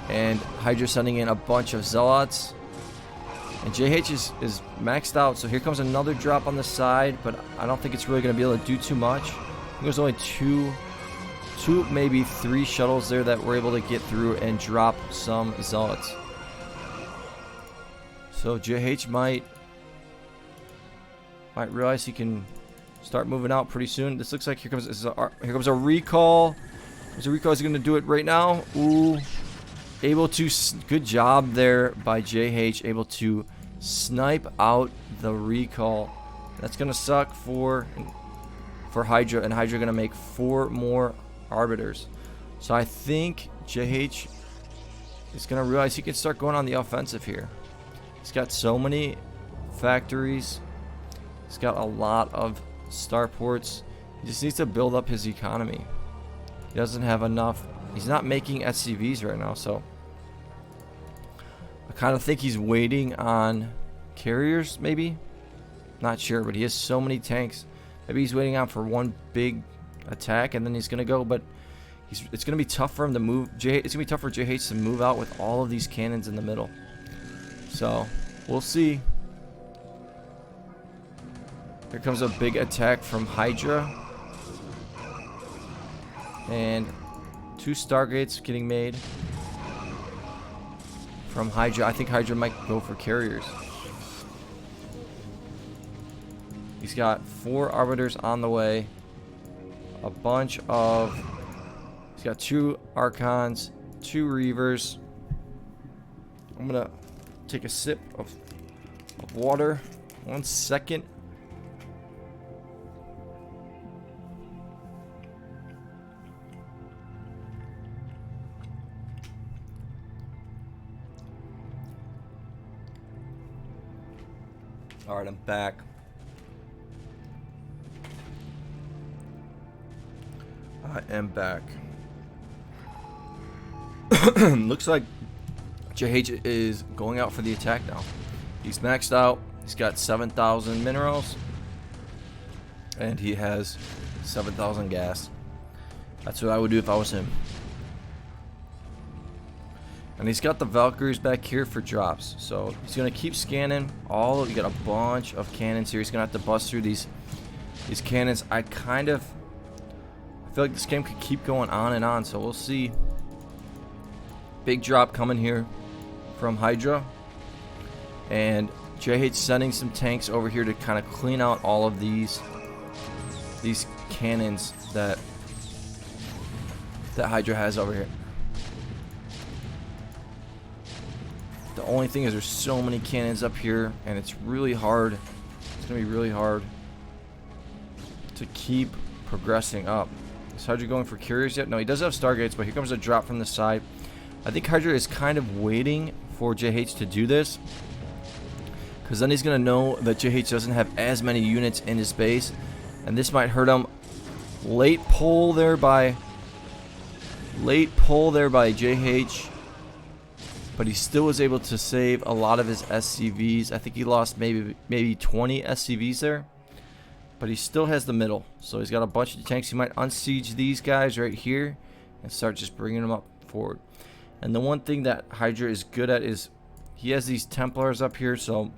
And HyDrA sending in a bunch of Zealots. And JH is maxed out, so here comes another drop on the side, but I don't think it's really going to be able to do too much. I think there's only two, maybe three shuttles there that were able to get through and drop some Zealots. So JH might realize he can start moving out pretty soon. This looks like here comes a recall. There's a recall. Is he going to do it right now? Ooh. Able to, good job there by JH, able to snipe out the recall. That's gonna suck for HyDrA, and HyDrA gonna make 4 more Arbiters. So I think JH is gonna realize he can start going on the offensive here. He's got so many factories. He's got a lot of starports. He just needs to build up his economy. He doesn't have enough. He's not making SCVs right now, so I kind of think he's waiting on carriers, maybe. Not sure, but he has so many tanks. Maybe he's waiting out for one big attack, and then he's gonna go. But it's gonna be tough for him to move. It's gonna be tough for JH to move out with all of these cannons in the middle. So we'll see. Here comes a big attack from HyDrA, and 2 Stargates getting made from HyDrA. I think HyDrA might go for carriers. He's got 4 Arbiters on the way. He's got 2 Archons, 2 Reavers. I'm gonna take a sip of water. 1 second. Alright, I'm back. I am back. Looks like JH is going out for the attack now. He's maxed out. He's got 7,000 minerals. And he has 7,000 gas. That's what I would do if I was him. And he's got the Valkyries back here for drops. So he's going to keep scanning. You got a bunch of cannons here. He's going to have to bust through these cannons. I feel like this game could keep going on and on. So we'll see. Big drop coming here from HyDrA. And JH sending some tanks over here to kind of clean out all of these cannons that HyDrA has over here. The only thing is there's so many cannons up here, and it's really hard. It's going to be really hard to keep progressing up. Is HyDrA going for carriers yet? No, he does have Stargates, but here comes a drop from the side. I think HyDrA is kind of waiting for JH to do this, because then he's gonna know that JH doesn't have as many units in his base, and this might hurt him. Late pull there by JH, but he still was able to save a lot of his SCVs. I think he lost maybe 20 SCVs there, but he still has the middle, so he's got a bunch of tanks. He might unsiege these guys right here and start just bringing them up forward. And the one thing that HyDrA is good at is he has these Templars up here, so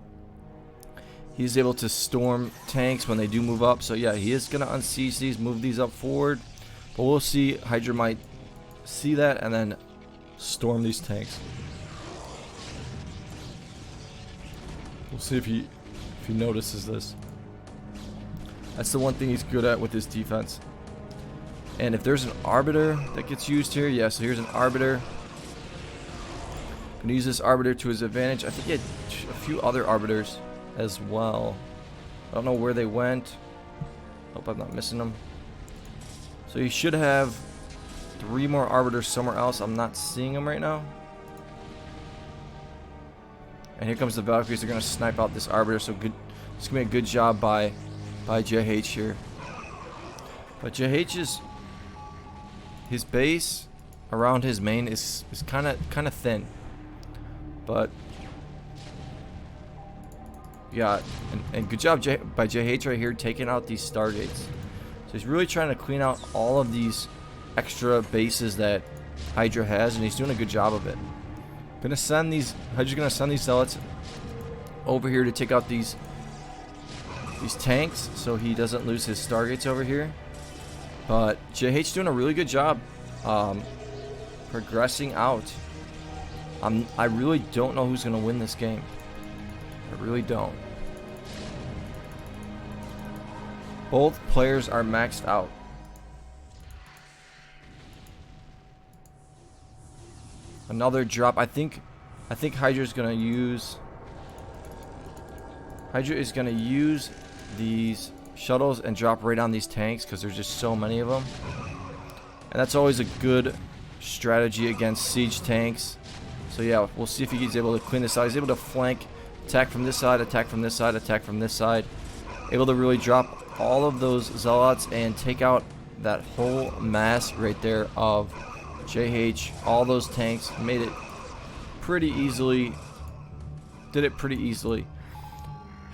he's able to storm tanks when they do move up. So yeah, he is going to unsiege these, move these up forward. But we'll see. HyDrA might see that and then storm these tanks. We'll see if he notices this. That's the one thing he's good at with his defense. And if there's an Arbiter that gets used here, yeah, so here's an Arbiter. Gonna use this Arbiter to his advantage. I think he had a few other Arbiters as well. I don't know where they went. Hope I'm not missing them. So he should have 3 more Arbiters somewhere else. I'm not seeing them right now. And here comes the Valkyries. They're gonna snipe out this Arbiter. So good. It's gonna be a good job by JH here. But JH is, his base around his main is kind of thin. But yeah, and good job by JH right here taking out these Stargates. So he's really trying to clean out all of these extra bases that HyDrA has, and he's doing a good job of it. HyDRA's gonna send these Zealots over here to take out these tanks, so he doesn't lose his Stargates over here. But JH doing a really good job progressing out. I really don't know who's gonna win this game. I really don't. Both players are maxed out. Another drop. I think HyDRA is gonna use these shuttles and drop right on these tanks because there's just so many of them. And that's always a good strategy against siege tanks. So yeah, we'll see if he's able to clean this out. He's able to flank, attack from this side, attack from this side, attack from this side. Able to really drop all of those Zealots and take out that whole mass right there of JH. All those tanks, made it pretty easily. Did it pretty easily.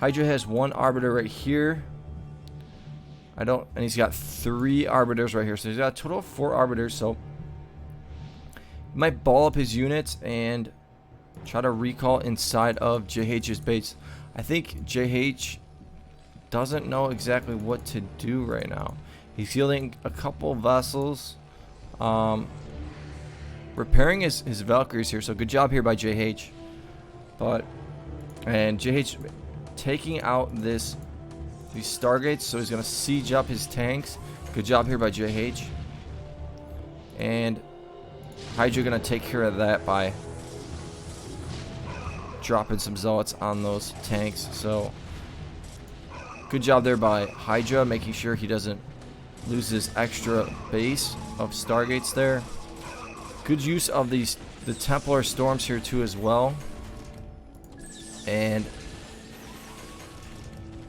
HyDrA has 1 Arbiter right here. And he's got 3 Arbiters right here. So he's got a total of 4 Arbiters. So he might ball up his units and try to recall inside of JH's base. I think JH doesn't know exactly what to do right now. He's fielding a couple vessels, repairing his Valkyries here. So good job here by JH. And JH taking out these Stargates, so he's gonna siege up his tanks. Good job here by JH. And HyDrA gonna take care of that by dropping some Zealots on those tanks. So good job there by HyDrA, making sure he doesn't lose his extra base of Stargates there. Good use of the Templar Storms here too as well. And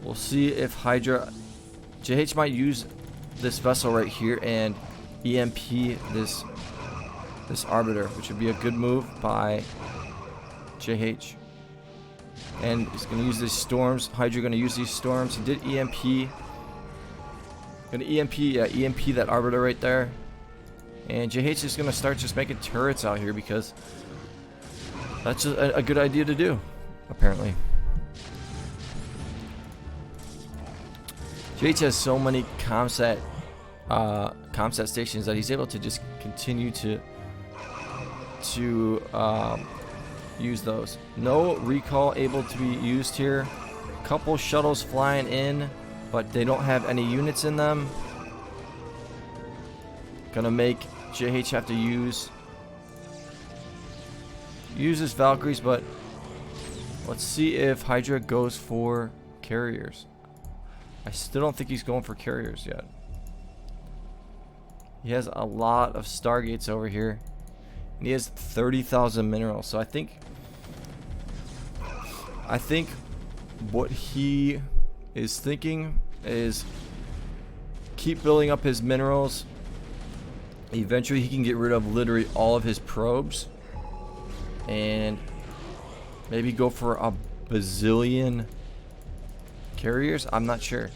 we'll see if JH might use this vessel right here and EMP this Arbiter, which would be a good move by JH. And he's going to use these storms. HyDrA going to use these storms. He did EMP. Going to EMP that Arbiter right there. And JH is going to start just making turrets out here because that's a good idea to do, apparently. JH has so many comsat stations that he's able to just continue to use those. No recall able to be used here. Couple shuttles flying in, but they don't have any units in them. Gonna make JH have to use his Valkyries, but let's see if HyDrA goes for carriers. I still don't think he's going for carriers yet. He has a lot of Stargates over here, and he has 30,000 minerals. So I think what he is thinking is keep building up his minerals. Eventually he can get rid of literally all of his probes and maybe go for a bazillion carriers. I'm not sure,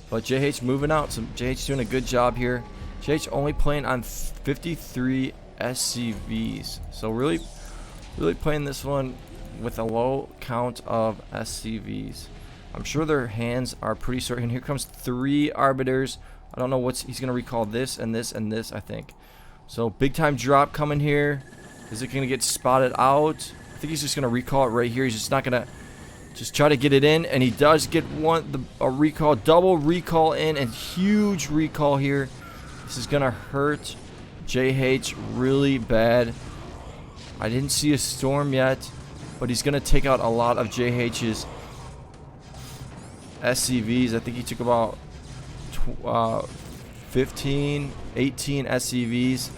but JH moving out. So JH doing a good job here. JH only playing on 53 SCVs, so really playing this one with a low count of SCVs. I'm sure their hands are pretty certain. And here comes 3 arbiters. I don't know what's he's gonna recall, this and this and this, I think. So big time drop coming here. Is it gonna get spotted out? I think he's just gonna recall it right here. He's just not gonna just try to get it in, and he does get a recall, double recall in, and huge recall here. This is gonna hurt JH really bad. I didn't see a storm yet, but he's gonna take out a lot of JH's SCVs. I think he took about 15, 18 SCVs,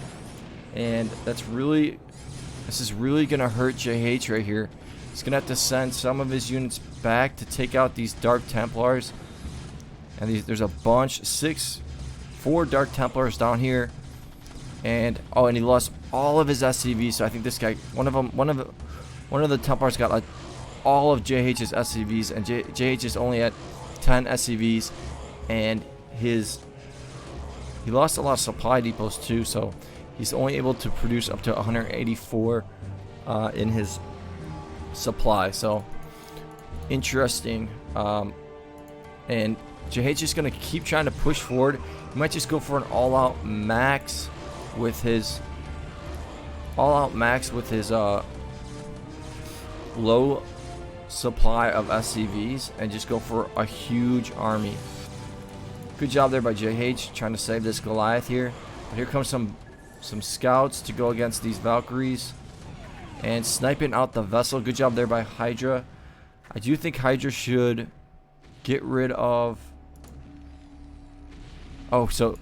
and this is really gonna hurt JH right here. He's gonna have to send some of his units back to take out these Dark Templars, and there's a bunch, 4 Dark Templars down here, and and he lost all of his SCVs. So I think this guy, one of the Templars got all of JH's SCVs, and JH is only at 10 SCVs, and he lost a lot of supply depots too, so he's only able to produce up to 184 in his supply. So interesting. And JH is going to keep trying to push forward. He might just go for an all-out max with his low supply of SCVs and just go for a huge army. Good job there by JH trying to save this Goliath here. But here comes some scouts to go against these Valkyries and sniping out the vessel. Good job there by HyDrA. I do think HyDrA should get rid of... Oh, so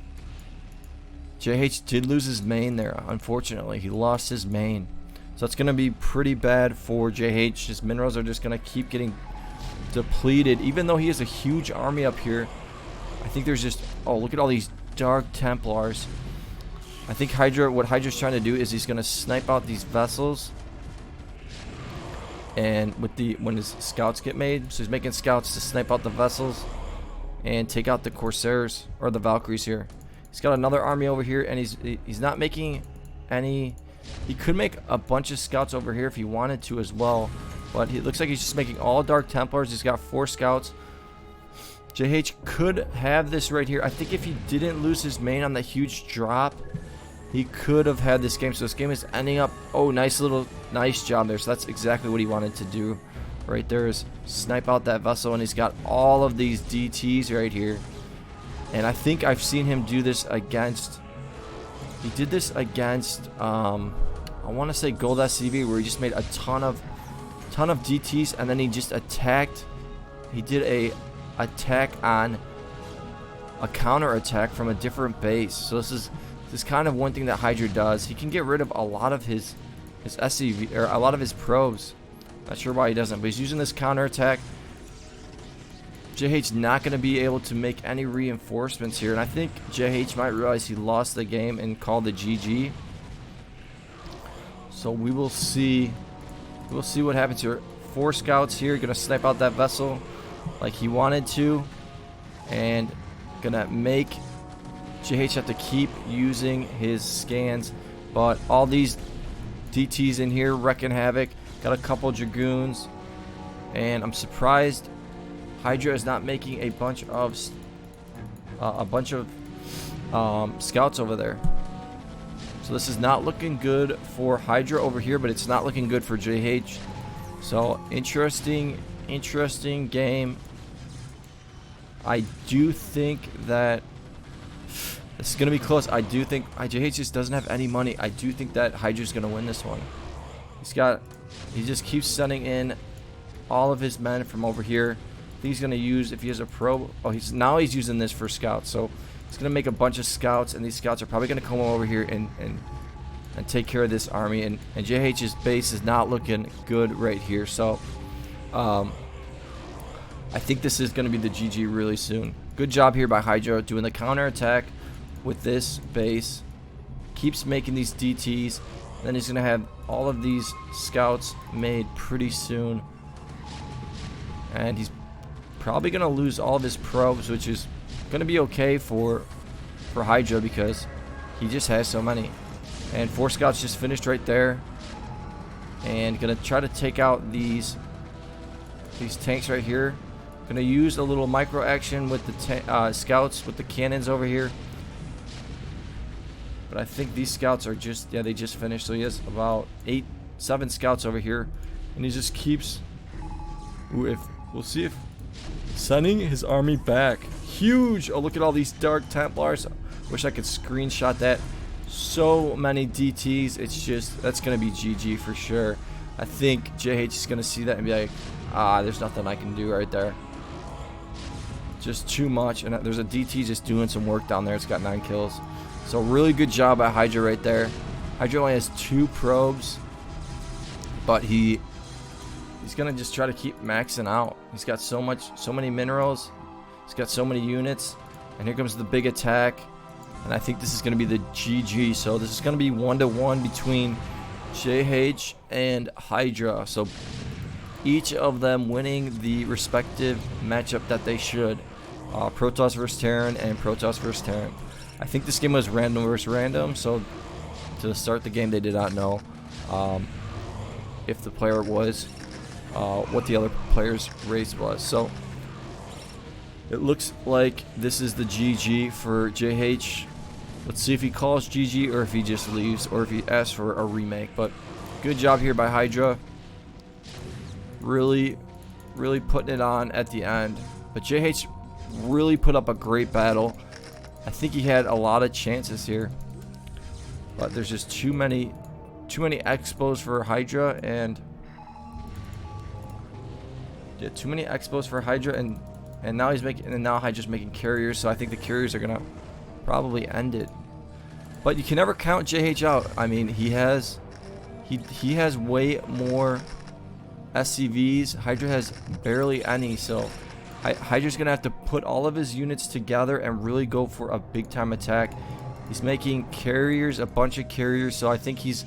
JH did lose his main there, unfortunately. He lost his main. So it's going to be pretty bad for JH. His minerals are just going to keep getting depleted. Even though he has a huge army up here, I think there's just... Oh, look at all these Dark Templars. I think what HyDra's trying to do is he's going to snipe out these vessels. And when his scouts get made, so he's making scouts to snipe out the vessels and take out the Corsairs or the Valkyries here. He's got another army over here, and he's not making any... He could make a bunch of scouts over here if he wanted to as well, but it looks like he's just making all Dark Templars. He's got 4 scouts. JH could have this right here. I think if he didn't lose his main on that huge drop, he could have had this game. So this game is ending up... Oh, nice job there. So that's exactly what he wanted to do right there, is snipe out that vessel, and he's got all of these DTs right here. And I think I've seen him do this against... He did this against, I want to say Gold SCV, where he just made a ton of DTs, and then he just attacked. He did a attack on a counter attack from a different base. So this is kind of one thing that HyDrA does. He can get rid of a lot of his SCV, or a lot of his probes. Not sure why he doesn't, but he's using this counter attack. JH not going to be able to make any reinforcements here, and I think JH might realize he lost the game and call the GG. So we will see. We'll see what happens here. 4 scouts here, going to snipe out that vessel like he wanted to, and going to make JH have to keep using his scans. But all these DTs in here wrecking havoc. Got a couple Dragoons, and I'm surprised HyDrA is not making a bunch of scouts over there. So this is not looking good for HyDrA over here, but it's not looking good for JH. So interesting game. I do think that this is going to be close. I do think JH just doesn't have any money. I do think that HyDra's going to win this one. He just keeps sending in all of his men from over here. I think he's going to use, if he has a probe, now he's using this for scouts. So he's going to make a bunch of scouts, and these scouts are probably going to come over here and take care of this army. And JH's base is not looking good right here. So I think this is going to be the GG really soon. Good job here by HyDrA doing the counter attack with this base. Keeps making these DTs. Then he's going to have all of these scouts made pretty soon. And he's probably going to lose all of his probes, which is going to be okay for HyDrA because he just has so many. And 4 scouts just finished right there. And going to try to take out these tanks right here. Going to use a little micro action with the scouts with the cannons over here. But I think these scouts are just, yeah, they just finished. So he has about 7 scouts over here. And he just keeps, we'll see if sending his army back. Huge. Oh, look at all these Dark Templars. Wish I could screenshot that. So many DTs. It's just, that's going to be GG for sure. I think JH is going to see that and be like, there's nothing I can do right there. Just too much. And there's a DT just doing some work down there. It's got 9 kills. So really good job by HyDrA right there. HyDrA only has 2 probes. But he's going to just try to keep maxing out. He's got so many minerals. He's got so many units. And here comes the big attack. And I think this is going to be the GG. So this is going to be 1-to-1 between JH and HyDrA. So each of them winning the respective matchup that they should. Protoss versus Terran and Protoss versus Terran. I think this game was random versus random. So to start the game, they did not know if the player was, what the other player's race was. So it looks like this is the GG for JH. Let's see if he calls GG or if he just leaves or if he asks for a remake. But good job here by HyDrA. Really putting it on at the end. But JH really put up a great battle. I think he had a lot of chances here. But there's just too many expos for HyDrA and yeah, too many expos for HyDrA and now HyDRA's making carriers, so I think the carriers are gonna probably end it. But you can never count JH out. I mean, he has way more SCVs. HyDrA has barely any, so HyDRA's gonna have to put all of his units together and really go for a big time attack. He's making carriers, a bunch of carriers, so I think he's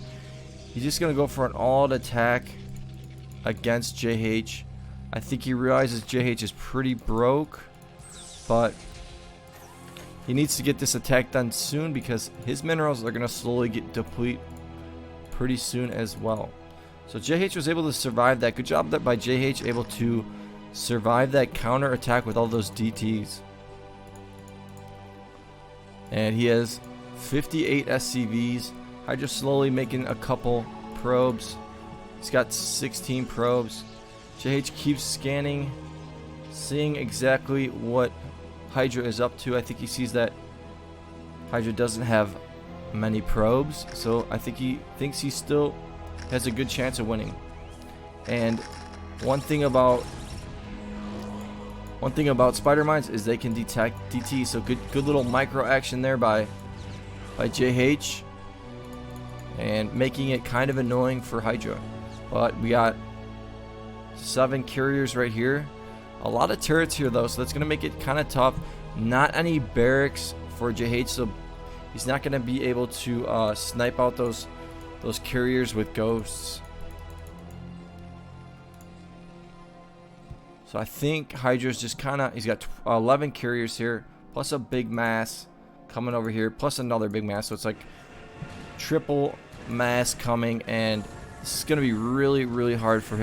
just gonna go for an all-out attack against JH. I think he realizes JH is pretty broke, but he needs to get this attack done soon because his minerals are going to slowly get deplete pretty soon as well. So JH was able to survive that. Good job by JH, able to survive that counter attack with all those DTs. And he has 58 SCVs. HyDrA slowly making a couple probes. He's got 16 probes. JH keeps scanning, seeing exactly what HyDrA is up to. I think he sees that HyDrA doesn't have many probes, so I think he thinks he still has a good chance of winning. And one thing about spider mines is they can detect DT, so good little micro action there by JH, and making it kind of annoying for HyDrA. But we got 7 carriers right here. A lot of turrets here though, so that's going to make it kind of tough. Not any barracks for JH, so he's not going to be able to snipe out those carriers with ghosts. So I think HyDRA's just kind of, he's got 11 carriers here, plus a big mass coming over here, plus another big mass, so it's like triple mass coming, and this is going to be really hard for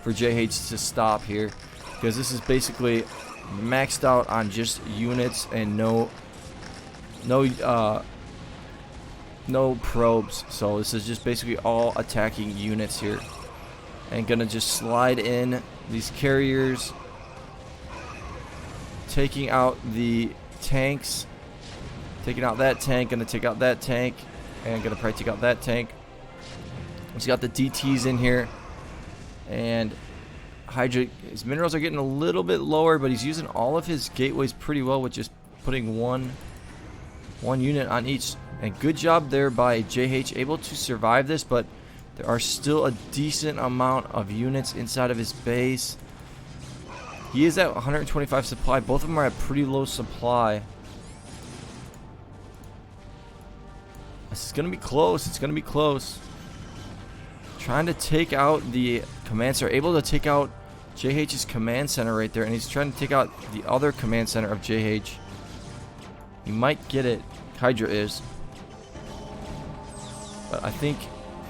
JH to stop here, because this is basically maxed out on just units and no probes. So this is just basically all attacking units here, and gonna just slide in these carriers, taking out the tanks, taking out that tank, gonna take out that tank, and gonna probably take out that tank. He's got the DTs in here, and HyDrA, his minerals are getting a little bit lower, but he's using all of his gateways pretty well with just putting one unit on each. And good job there by JH, able to survive this, but there are still a decent amount of units inside of his base. He is at 125 supply. Both of them are at pretty low supply. This is going to be close. It's going to be close. Trying to take out the command center. Able to take out JH's command center right there. And he's trying to take out the other command center of JH. He might get it. HyDrA is. But I think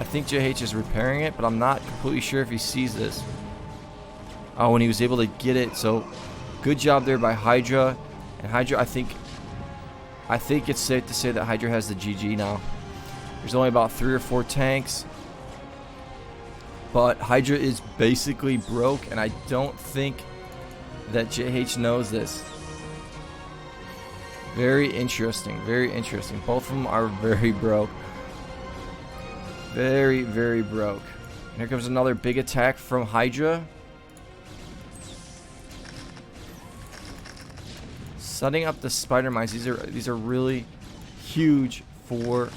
JH is repairing it. But I'm not completely sure if he sees this. Oh, and he was able to get it. So good job there by HyDrA. And HyDrA, I think it's safe to say that HyDrA has the GG now. There's only about 3 or 4 tanks. But HyDrA is basically broke, and I don't think that JH knows this. Very interesting, very interesting. Both of them are very broke. Very, very broke. And here comes another big attack from HyDrA. Setting up the spider mines. These are really huge for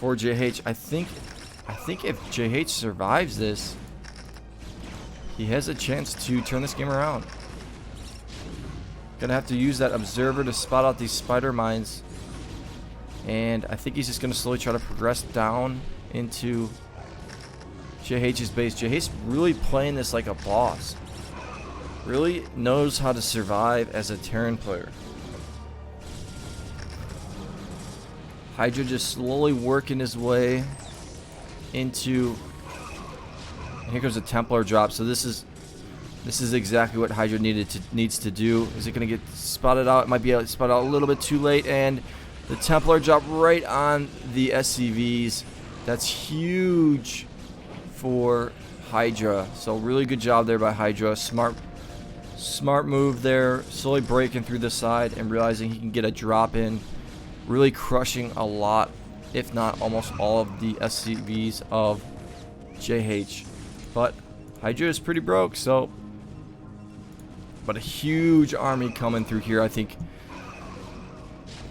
JH. I think if JH survives this, he has a chance to turn this game around. Gonna have to use that observer to spot out these spider mines. And I think he's just gonna slowly try to progress down into JH's base. JH's really playing this like a boss. Really knows how to survive as a Terran player. HyDrA just slowly working his way into. And here comes a Templar drop. So this is exactly what HyDrA needs to do. Is it going to get spotted out? It might be spotted out a little bit too late, and the Templar drop right on the SCVs. That's huge for HyDrA. So really good job there by HyDrA. Smart move there, slowly breaking through the side and realizing he can get a drop in, really crushing a lot, if not almost all of the SCVs of JH. But HyDrA is pretty broke, so but a huge army coming through here. I think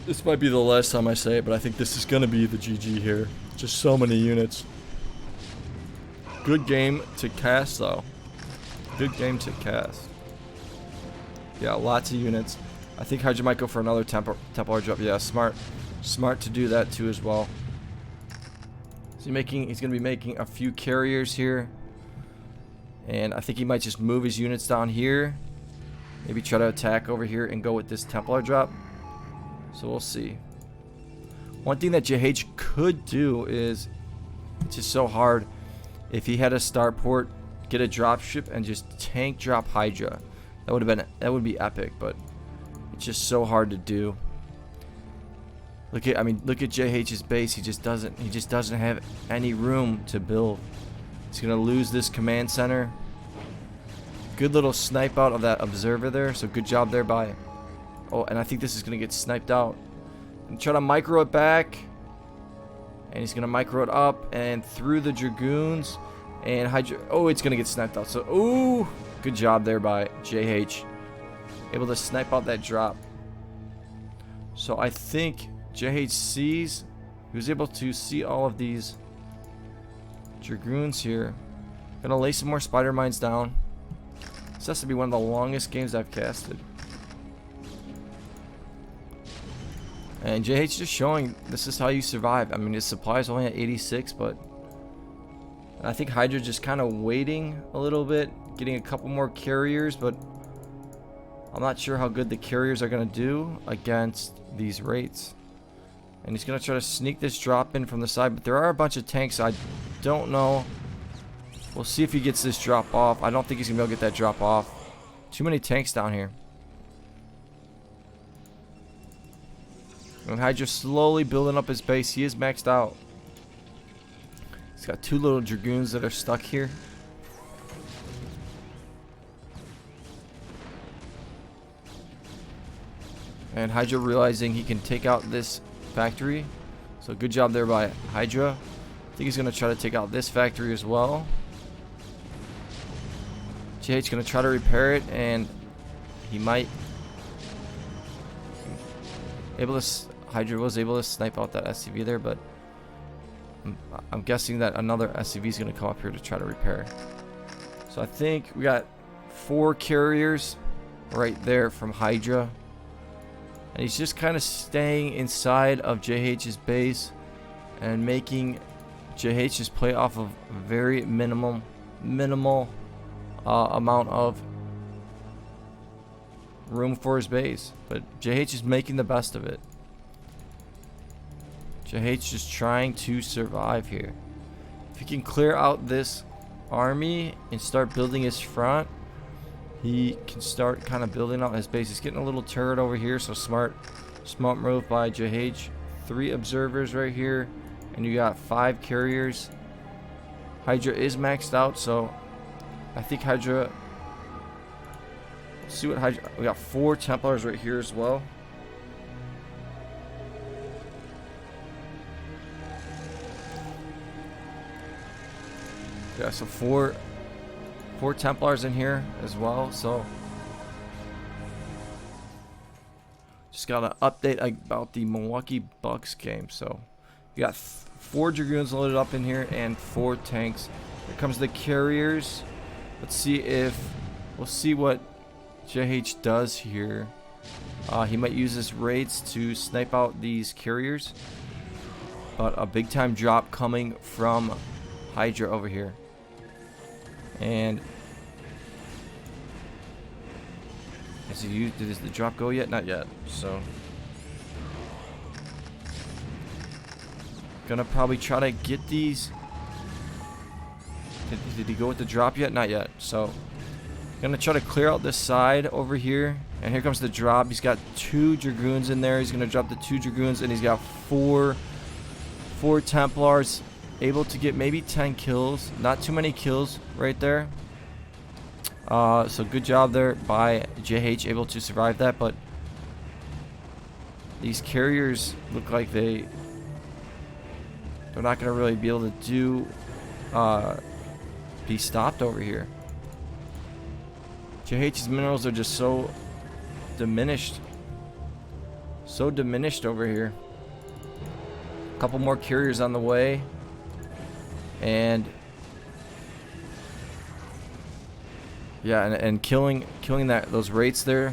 this might be the last time I say it, but I think this is gonna be the GG here. Just so many units. Good game to cast though. Good game to cast. Yeah, lots of units. I think HyDrA might go for another Templar drop. Yeah, smart to do that too as well. So he's gonna be making a few carriers here, and I think he might just move his units down here. Maybe try to attack over here and go with this Templar drop. So we'll see. One thing that JH could do is, it's just so hard. If he had a starport, get a dropship and just tank drop HyDrA. That would be epic, but it's just so hard to do. Look at JH's base. He just doesn't have any room to build. He's gonna lose this command center. Good little snipe out of that observer there. So good job there by. Oh, and I think this is gonna get sniped out. And try to micro it back, and he's gonna micro it up and through the dragoons. And HyDrA. Oh, it's gonna get sniped out. So ooh. Good job there by JH. Able to snipe out that drop. So I think JH sees. He was able to see all of these dragoons here. Gonna lay some more spider mines down. This has to be one of the longest games I've casted. And JH just showing this is how you survive. I mean, his supply is only at 86, but I think HyDrA just kind of waiting a little bit, getting a couple more carriers, but I'm not sure how good the carriers are going to do against these rates. And he's going to try to sneak this drop in from the side, but there are a bunch of tanks. I don't know. We'll see if he gets this drop off. I don't think he's going to be able to get that drop off. Too many tanks down here. And HyDrA slowly building up his base. He is maxed out. He's got 2 little dragoons that are stuck here. And HyDrA realizing he can take out this factory. So good job there by HyDrA. I think he's going to try to take out this factory as well. JH going to try to repair it, and he might. HyDrA was able to snipe out that SCV there, but I'm guessing that another SCV is going to come up here to try to repair. So I think we got 4 carriers right there from HyDrA. And he's just kind of staying inside of JH's base and making JH just play off of very minimal amount of room for his base. But JH is making the best of it. JH just trying to survive here. If he can clear out this army and start building his front, he can start kind of building out his base. He's getting a little turret over here, so smart move by JH. 3 observers right here, and you got 5 carriers. HyDrA is maxed out, so I think HyDrA. Let's see what HyDrA. We got 4 Templars right here as well. Yeah, so four Templars in here as well. So just got an update about the Milwaukee Bucks game. So you got 4 Dragoons loaded up in here and 4 tanks. Here comes the carriers. Let's see we'll see what JH does here. He might use his raids to snipe out these carriers, but a big time drop coming from HyDrA over here. And did the drop go yet? Not yet. So gonna probably try to get these. Did he go with the drop yet? Not yet. So gonna try to clear out this side over here. And here comes the drop. He's got 2 Dragoons in there. He's gonna drop the 2 Dragoons, and he's got 4 Templars. Able to get maybe 10 kills. Not too many kills right there. So good job there by JH, able to survive that. But these carriers look like they're not going to really be able to be stopped over here. JH's minerals are just so diminished. So diminished over here. A couple more carriers on the way. And yeah, and killing those rates there.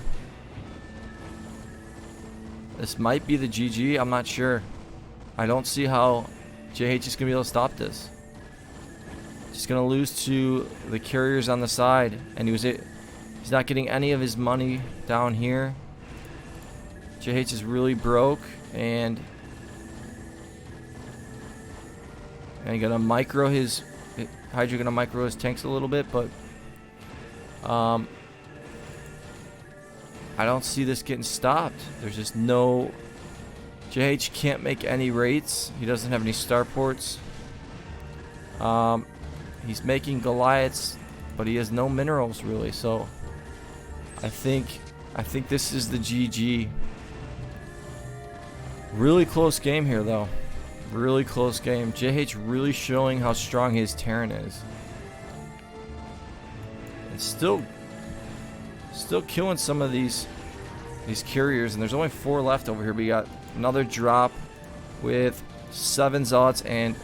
This might be the GG. I'm not sure. I don't see how JH is gonna be able to stop this. Just gonna lose to the carriers on the side, and he's not getting any of his money down here. JH is really broke, and gonna micro his HyDrA, gonna micro his tanks a little bit, but I don't see this getting stopped. There's just no. JH can't make any rates. He doesn't have any starports. He's making Goliaths, but he has no minerals really. So I think this is the GG. Really close game here though. Really close game. JH really showing how strong his Terran is. And still killing some of these carriers. And there's only 4 left over here. We got another drop with 7 Zealots and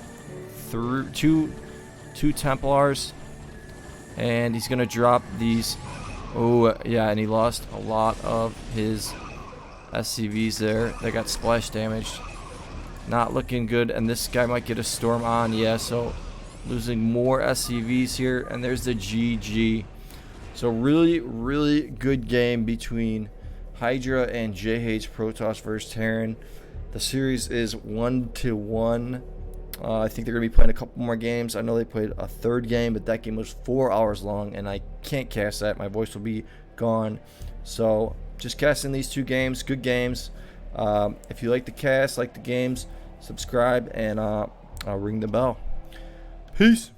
2 Templars. And he's gonna drop these. Oh yeah, and he lost a lot of his SCVs there. They got splash damaged. Not looking good, and this guy might get a storm on. Yeah, so losing more SCVs here, and there's the GG. So really good game between HyDrA and JH Protoss versus Terran. The series is 1-1. I think they're gonna be playing a couple more games. I know they played a 3rd game, but that game was 4 hours long, and I can't cast that. My voice will be gone. So just casting these 2 games. Good games. If you like the cast, like the games, subscribe, and ring the bell. Peace.